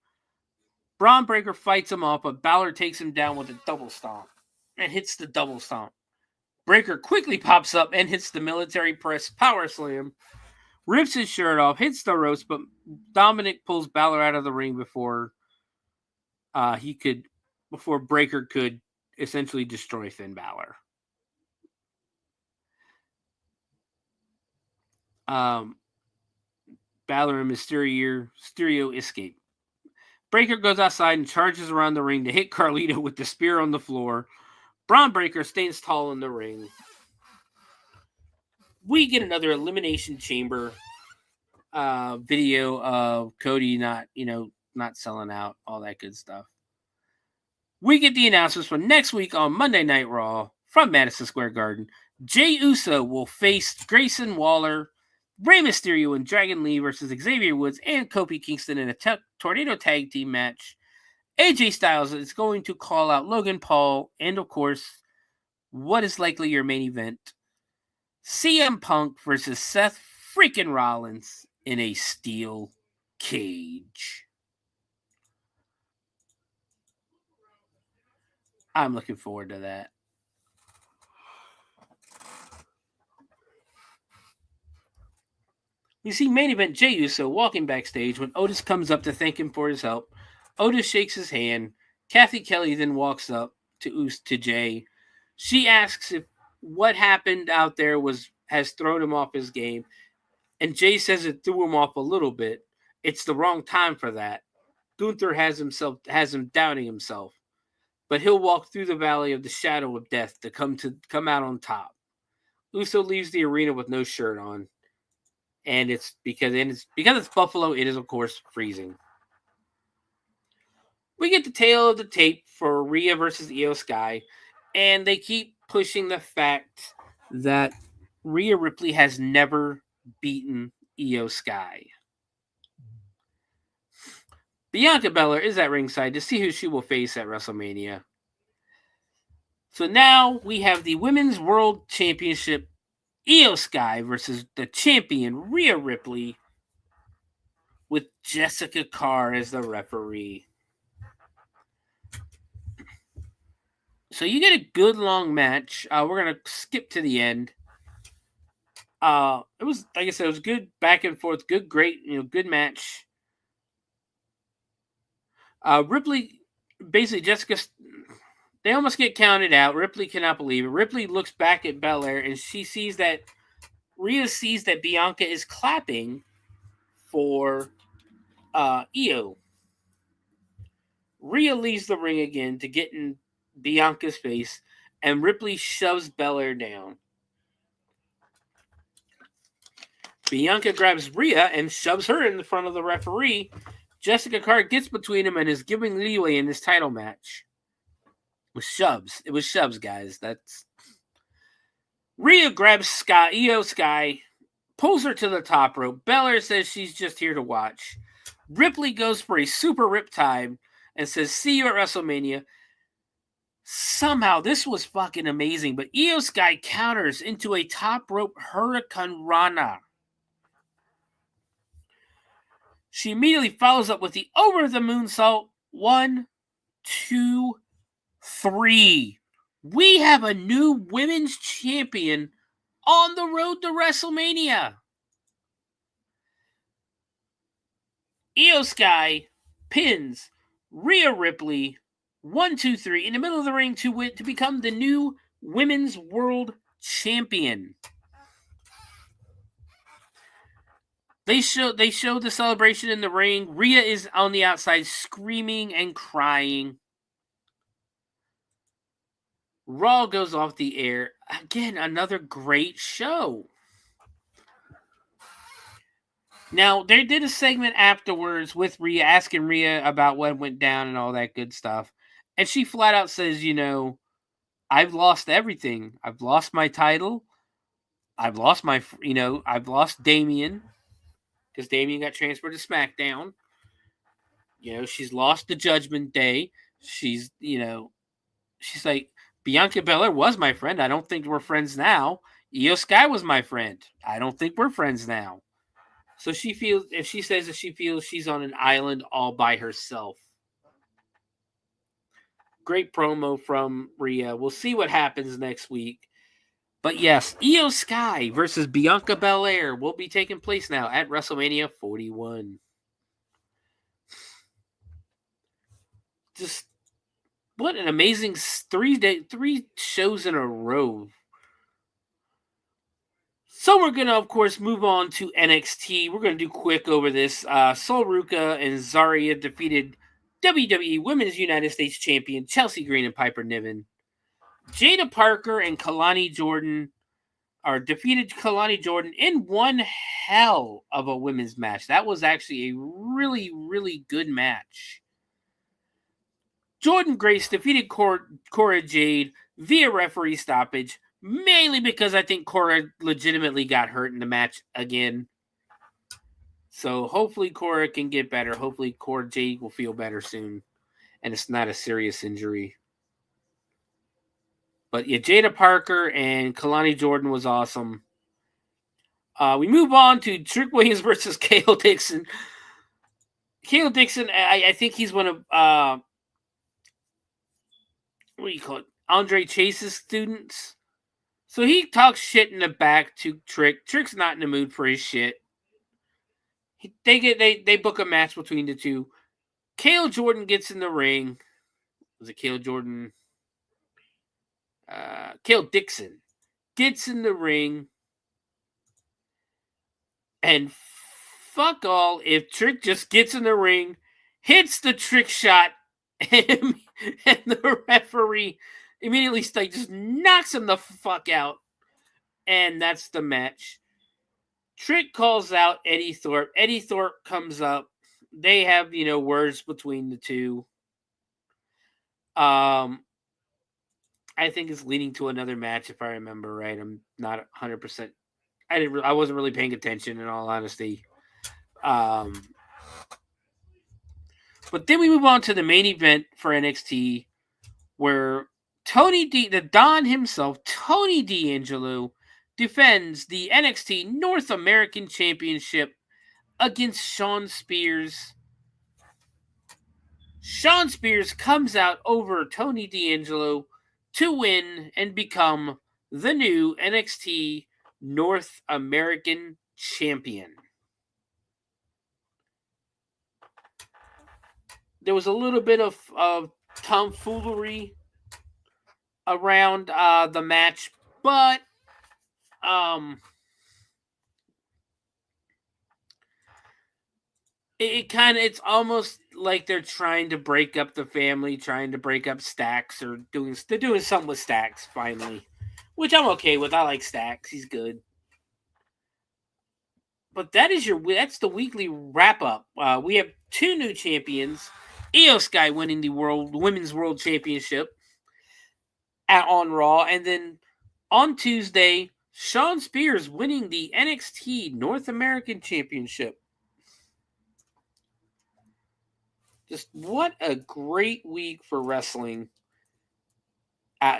Braun Breaker fights him off, but Balor takes him down with a double stomp and hits the double stomp. Breaker quickly pops up and hits the military press power slam, rips his shirt off, hits the ropes, but Dominic pulls Balor out of the ring before Breaker could essentially destroy Finn Balor. Balor and Mysterio escape. Breaker goes outside and charges around the ring to hit Carlito with the spear on the floor. Braun Breaker stands tall in the ring. We get another Elimination Chamber video of Cody not selling out, all that good stuff. We get the announcements for next week on Monday Night Raw from Madison Square Garden. Jey Uso will face Grayson Waller, Rey Mysterio, and Dragon Lee versus Xavier Woods and Kofi Kingston in a Tornado Tag Team match. AJ Styles is going to call out Logan Paul, and of course, what is likely your main event? CM Punk versus Seth freaking Rollins in a steel cage. I'm looking forward to that. You see main event Jey Uso walking backstage when Otis comes up to thank him for his help. Otis shakes his hand. Kathy Kelly then walks up to Jey. She asks if what happened out there has thrown him off his game. And Jey says it threw him off a little bit. It's the wrong time for that. Gunther has him doubting himself. But he'll walk through the valley of the shadow of death to come out on top. Uso leaves the arena with no shirt on. And it's because it's Buffalo, it is of course freezing. We get the tail of the tape for Rhea versus Io Sky, and they keep pushing the fact that Rhea Ripley has never beaten Io Sky. Bianca Belair is at ringside to see who she will face at WrestleMania. So now we have the Women's World Championship, Io Sky versus the champion Rhea Ripley, with Jessica Carr as the referee. So you get a good long match. We're going to skip to the end. It was, like I said, it was good back and forth. Good match. Ripley, basically Jessica, they almost get counted out. Ripley cannot believe it. Ripley looks back at Belair and Rhea sees that Bianca is clapping for Io. Rhea leaves the ring again to get in Bianca's face, and Ripley shoves Belair down. Bianca grabs Rhea and shoves her in the front of the referee. Jessica Carr gets between them and is giving leeway in this title match. With shoves. It was shoves, guys. Rhea grabs Io Sky, pulls her to the top rope. Belair says she's just here to watch. Ripley goes for a super riptide and says, see you at WrestleMania. Somehow, this was fucking amazing, but Io Sky counters into a top rope Hurricane Rana. She immediately follows up with the over the moonsault. 1, 2, 3. We have a new women's champion on the road to WrestleMania. Io Sky pins Rhea Ripley 1, 2, 3 in the middle of the ring to become the new women's world champion. They show the celebration in the ring. Rhea is on the outside screaming and crying. Raw goes off the air. Again, another great show. Now, they did a segment afterwards with Rhea, asking Rhea about what went down and all that good stuff. And she flat out says, I've lost everything. I've lost my title. I've lost Damian. Because Damian got transferred to Smackdown. She's lost the Judgment Day. She's like, Bianca Belair was my friend. I don't think we're friends now. Io Sky was my friend. I don't think we're friends now. So she says that she feels she's on an island all by herself. Great promo from Rhea. We'll see what happens next week. But yes, Io Sky versus Bianca Belair will be taking place now at WrestleMania 41. Just what an amazing 3 shows in a row. So we're going to, of course, move on to NXT. We're going to do quick over this. Sol Ruca and Zarya defeated WWE Women's United States Champion Chelsea Green and Piper Niven. Jada Parker and Kalani Jordan defeated Kalani Jordan in one hell of a women's match. That was actually a really, really good match. Jordan Grace defeated Cora Jade via referee stoppage, mainly because I think Cora legitimately got hurt in the match again. So hopefully Cora can get better. Hopefully Cora Jade will feel better soon, and it's not a serious injury. But yeah, Jada Parker and Kalani Jordan was awesome. We move on to Trick Williams versus Kale Dixon. Kale Dixon, I think he's one of what do you call it? Andre Chase's students. So he talks shit in the back to Trick. Trick's not in the mood for his shit. They book a match between the two. Kale Jordan gets in the ring. Was it Kale Jordan? Kale Dixon gets in the ring. And fuck all if Trick just gets in the ring, hits the trick shot, and the referee immediately just knocks him the fuck out. And that's the match. Trick calls out Eddie Thorpe. Eddie Thorpe comes up. They have, words between the two. I think it's leading to another match, if I remember right. I'm not 100%. I wasn't really paying attention, in all honesty. But then we move on to the main event for NXT, where the Don himself, Tony D'Angelo, defends the NXT North American Championship against Shawn Spears. Shawn Spears comes out over Tony D'Angelo to win and become the new NXT North American Champion. There was a little bit of tomfoolery around the match, but it's almost like they're trying to break up the family, trying to break up Stax, or they're doing something with Stax finally, which I'm okay with. I like Stax; he's good. But that's the weekly wrap up. We have two new champions: Io Sky winning the Women's World Championship on Raw, and then on Tuesday, Shawn Spears winning the NXT North American Championship. Just what a great week for wrestling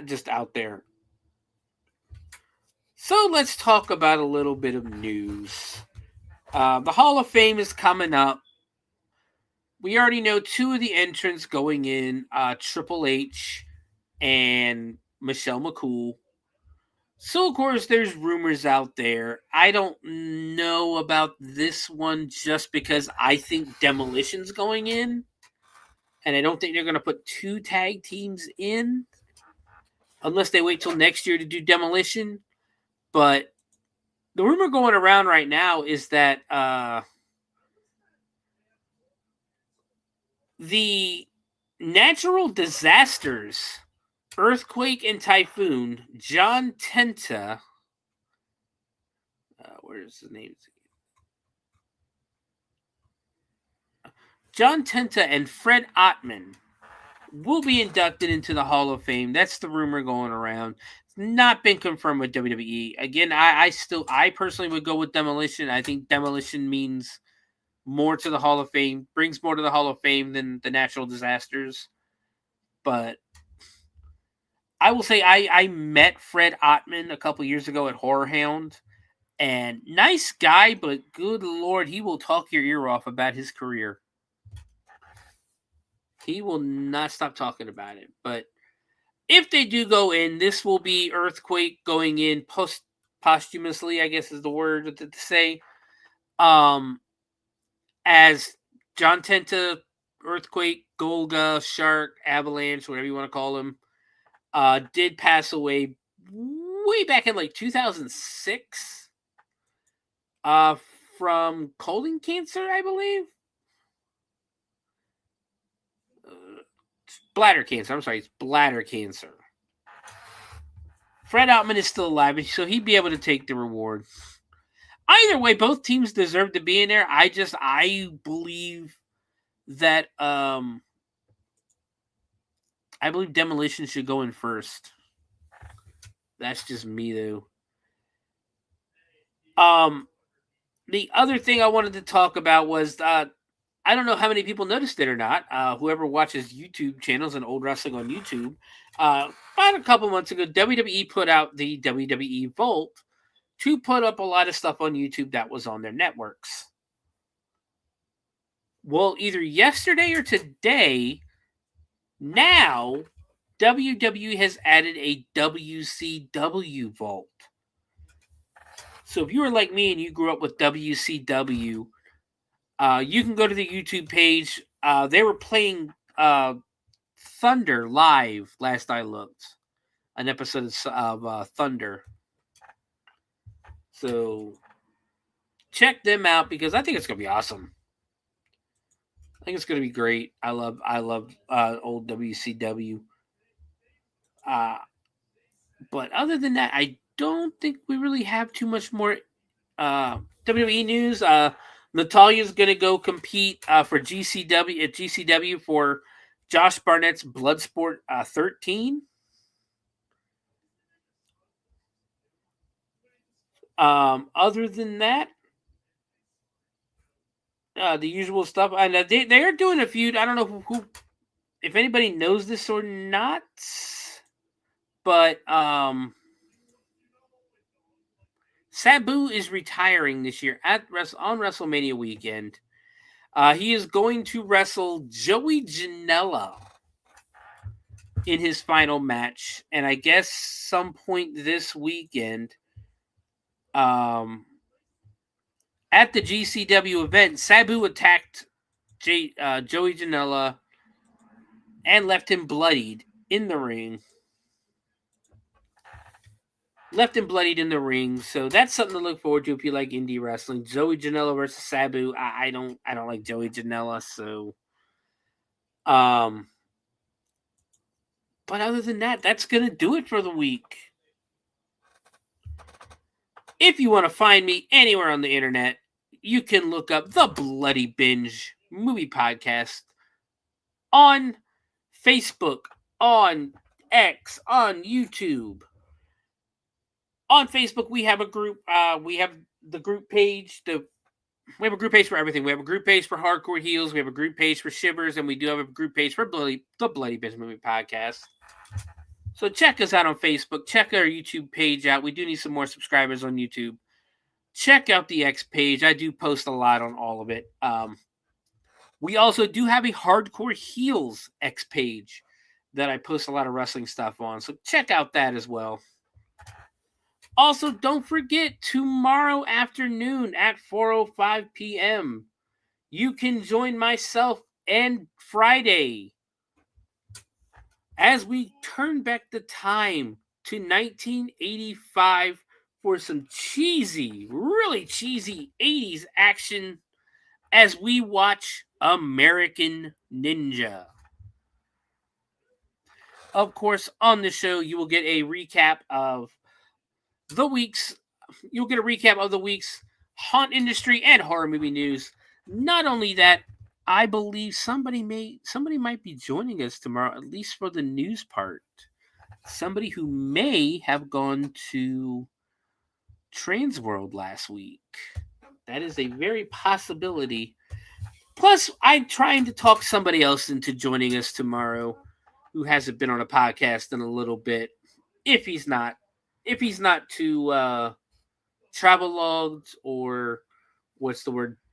just out there. So let's talk about a little bit of news. The Hall of Fame is coming up. We already know two of the entrants going in, Triple H and Michelle McCool. So, of course, there's rumors out there. I don't know about this one just because I think Demolition's going in. And I don't think they're going to put two tag teams in unless they wait till next year to do Demolition. But the rumor going around right now is that the natural disasters, earthquake and typhoon, John Tenta, where's his name? John Tenta and Fred Ottman will be inducted into the Hall of Fame. That's the rumor going around. It's not been confirmed with WWE. Again, I personally would go with Demolition. I think Demolition means more to the Hall of Fame, brings more to the Hall of Fame than the natural disasters. But I will say I met Fred Ottman a couple years ago at Horror Hound. And nice guy, but good Lord, he will talk your ear off about his career. He will not stop talking about it. But if they do go in, this will be Earthquake going in posthumously, I guess is the word to say. As John Tenta, Earthquake, Golga, Shark, Avalanche, whatever you want to call him, did pass away way back in like 2006 from colon cancer, I believe. Bladder cancer. I'm sorry, it's bladder cancer. Fred Outman is still alive, and so he'd be able to take the reward. Either way, both teams deserve to be in there. I believe that I believe Demolition should go in first. That's just me, though. The other thing I wanted to talk about was I don't know how many people noticed it or not. Whoever watches YouTube channels and old wrestling on YouTube, about a couple months ago, WWE put out the WWE Vault to put up a lot of stuff on YouTube that was on their networks. Well, either yesterday or today, now WWE has added a WCW Vault. So if you were like me and you grew up with WCW, you can go to the YouTube page. They were playing Thunder live last I looked. An episode of Thunder. So check them out because I think it's going to be awesome. I think it's going to be great. I love old WCW. But other than that, I don't think we really have too much more WWE news. Natalia's going to go compete for GCW for Josh Barnett's Bloodsport 13. Other than that, the usual stuff. And they are doing a feud. I don't know who if anybody knows this or not, but Sabu is retiring this year on WrestleMania weekend. He is going to wrestle Joey Janela in his final match, and I guess some point this weekend, at the GCW event, Sabu attacked Joey Janela and left him bloodied in the ring. So that's something to look forward to if you like indie wrestling. Joey Janela versus Sabu. I don't like Joey Janela, so but other than that, that's gonna do it for the week. If you want to find me anywhere on the internet, you can look up the Bloody Binge Movie Podcast on Facebook, on X, on YouTube. On Facebook, we have a group. We have the group page. We have a group page for everything. We have a group page for Hardcore Heels. We have a group page for Shivers, and we do have a group page for the Bloody Binge Movie Podcast. So check us out on Facebook. Check our YouTube page out. We do need some more subscribers on YouTube. Check out the X page. I do post a lot on all of it. We also do have a Hardcore Heels X page that I post a lot of wrestling stuff on. So check out that as well. Also, don't forget, tomorrow afternoon at 4:05 p.m., you can join myself and Friday as we turn back the time to 1985 for some cheesy, really cheesy 80s action as we watch American Ninja. Of course, on the show, you will get a recap of the week's haunt industry and horror movie news. Not only that, I believe somebody might be joining us tomorrow, at least for the news part. Somebody who may have gone to Transworld last week. That is a very possibility. Plus, I'm trying to talk somebody else into joining us tomorrow who hasn't been on a podcast in a little bit. If he's not too travelogued or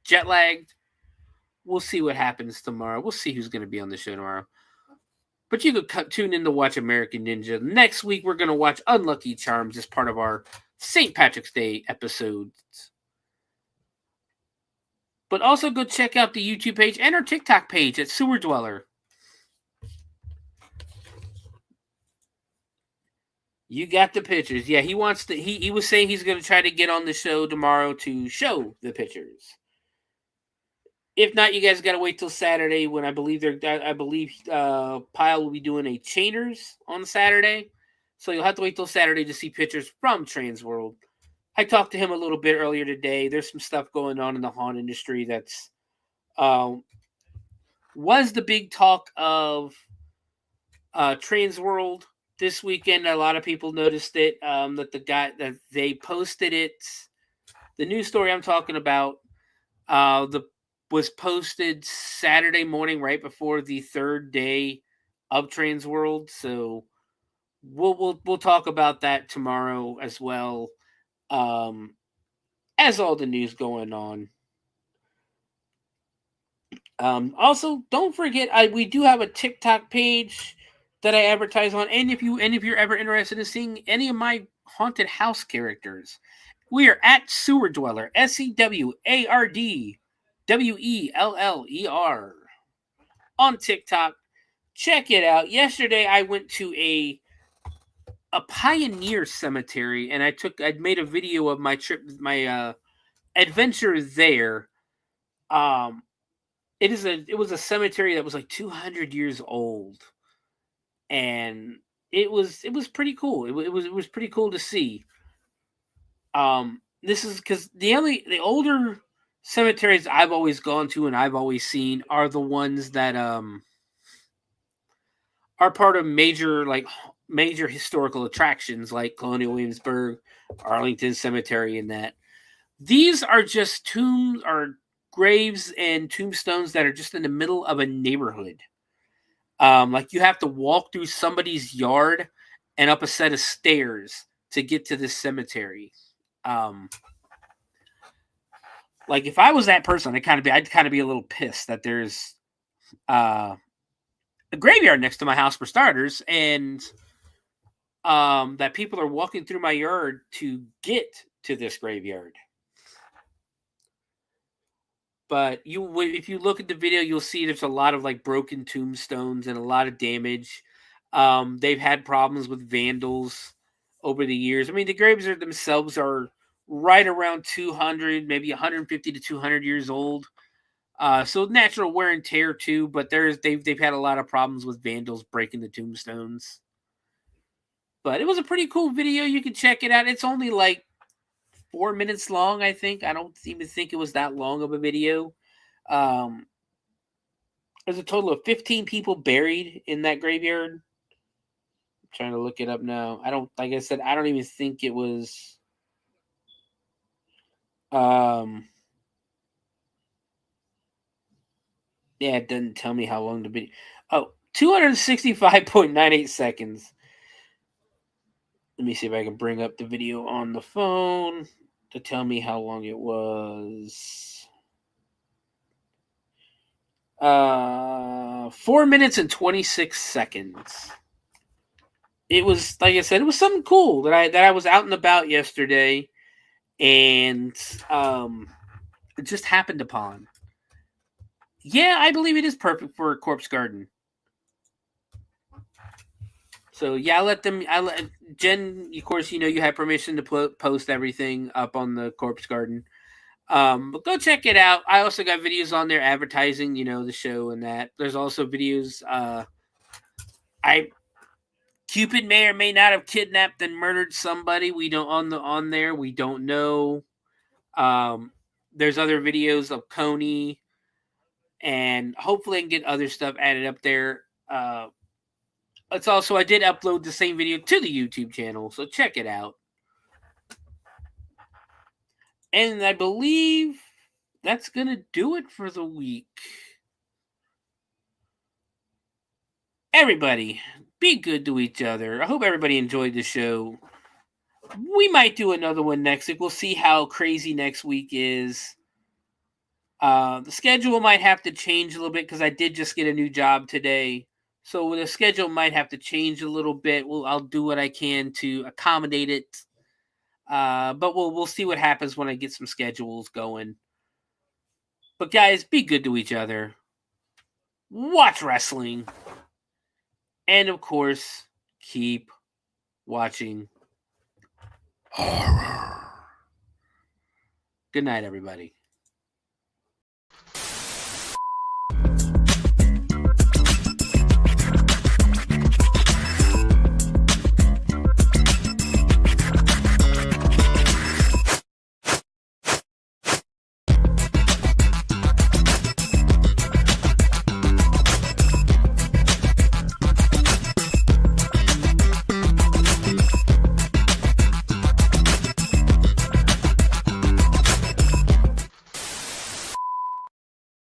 jet lagged. We'll see what happens tomorrow. We'll see who's going to be on the show tomorrow. But you could tune in to watch American Ninja. Next week, we're going to watch Unlucky Charms as part of our St. Patrick's Day episodes. But also go check out the YouTube page and our TikTok page at Sewer Dweller. You got the pictures. Yeah, he wants to. He was saying he's going to try to get on the show tomorrow to show the pictures. If not, you guys got to wait till Saturday when I believe Pyle will be doing a Chainers on Saturday. So you'll have to wait till Saturday to see pictures from Transworld. I talked to him a little bit earlier today. There's some stuff going on in the haunt industry that's was the big talk of Transworld this weekend. A lot of people noticed it. That they posted it. The news story I'm talking about was posted Saturday morning, right before the third day of Transworld. So we'll talk about that tomorrow as well, as all the news going on. Also, don't forget, we do have a TikTok page that I advertise on, and if you're ever interested in seeing any of my haunted house characters, we are at Sewer Dweller, SEWARDWELLER on TikTok. Check it out. Yesterday, I went to a pioneer cemetery, and I'd made a video of my trip, my adventure there. It was a cemetery that was like 200 years old, and it was pretty cool. It was pretty cool to see. This is because the older cemeteries I've always gone to and I've always seen are the ones that are part of major historical attractions like Colonial Williamsburg, Arlington Cemetery, and that. These are just tombs or graves and tombstones that are just in the middle of a neighborhood. Like you have to walk through somebody's yard and up a set of stairs to get to this cemetery. Like if I was that person, I'd kind of be a little pissed that there's a graveyard next to my house for starters, and that people are walking through my yard to get to this graveyard. But if you look at the video, you'll see there's a lot of like broken tombstones and a lot of damage. They've had problems with vandals over the years. I mean, the graves themselves are right around 200, maybe 150 to 200 years old. So natural wear and tear too, but they've had a lot of problems with vandals breaking the tombstones. But it was a pretty cool video. You can check it out. It's only like 4 minutes long, I think. I don't even think it was that long of a video. There's a total of 15 people buried in that graveyard. I'm trying to look it up now. Like I said, I don't even think it was. Yeah, it doesn't tell me how long the video. Oh, 265.98 seconds. Let me see if I can bring up the video on the phone to tell me how long it was. 4 minutes and 26 seconds. It was, like I said, it was something cool that I was out and about yesterday, and it just happened upon. Yeah, I believe it is perfect for a corpse garden. So yeah, I let Jen, of course, you have permission to post everything up on the corpse garden. But go check it out. I also got videos on there advertising, the show and that. There's also videos. Cupid may or may not have kidnapped and murdered somebody. We don't on there. We don't know. There's other videos of Coney, and hopefully I can get other stuff added up there. It's also, I did upload the same video to the YouTube channel, so check it out. And I believe that's going to do it for the week. Everybody, be good to each other. I hope everybody enjoyed the show. We might do another one next week. We'll see how crazy next week is. The schedule might have to change a little bit because I did just get a new job today. So the schedule might have to change a little bit. I'll do what I can to accommodate it. But we'll see what happens when I get some schedules going. But guys, be good to each other. Watch wrestling. And of course, keep watching horror. Good night, everybody.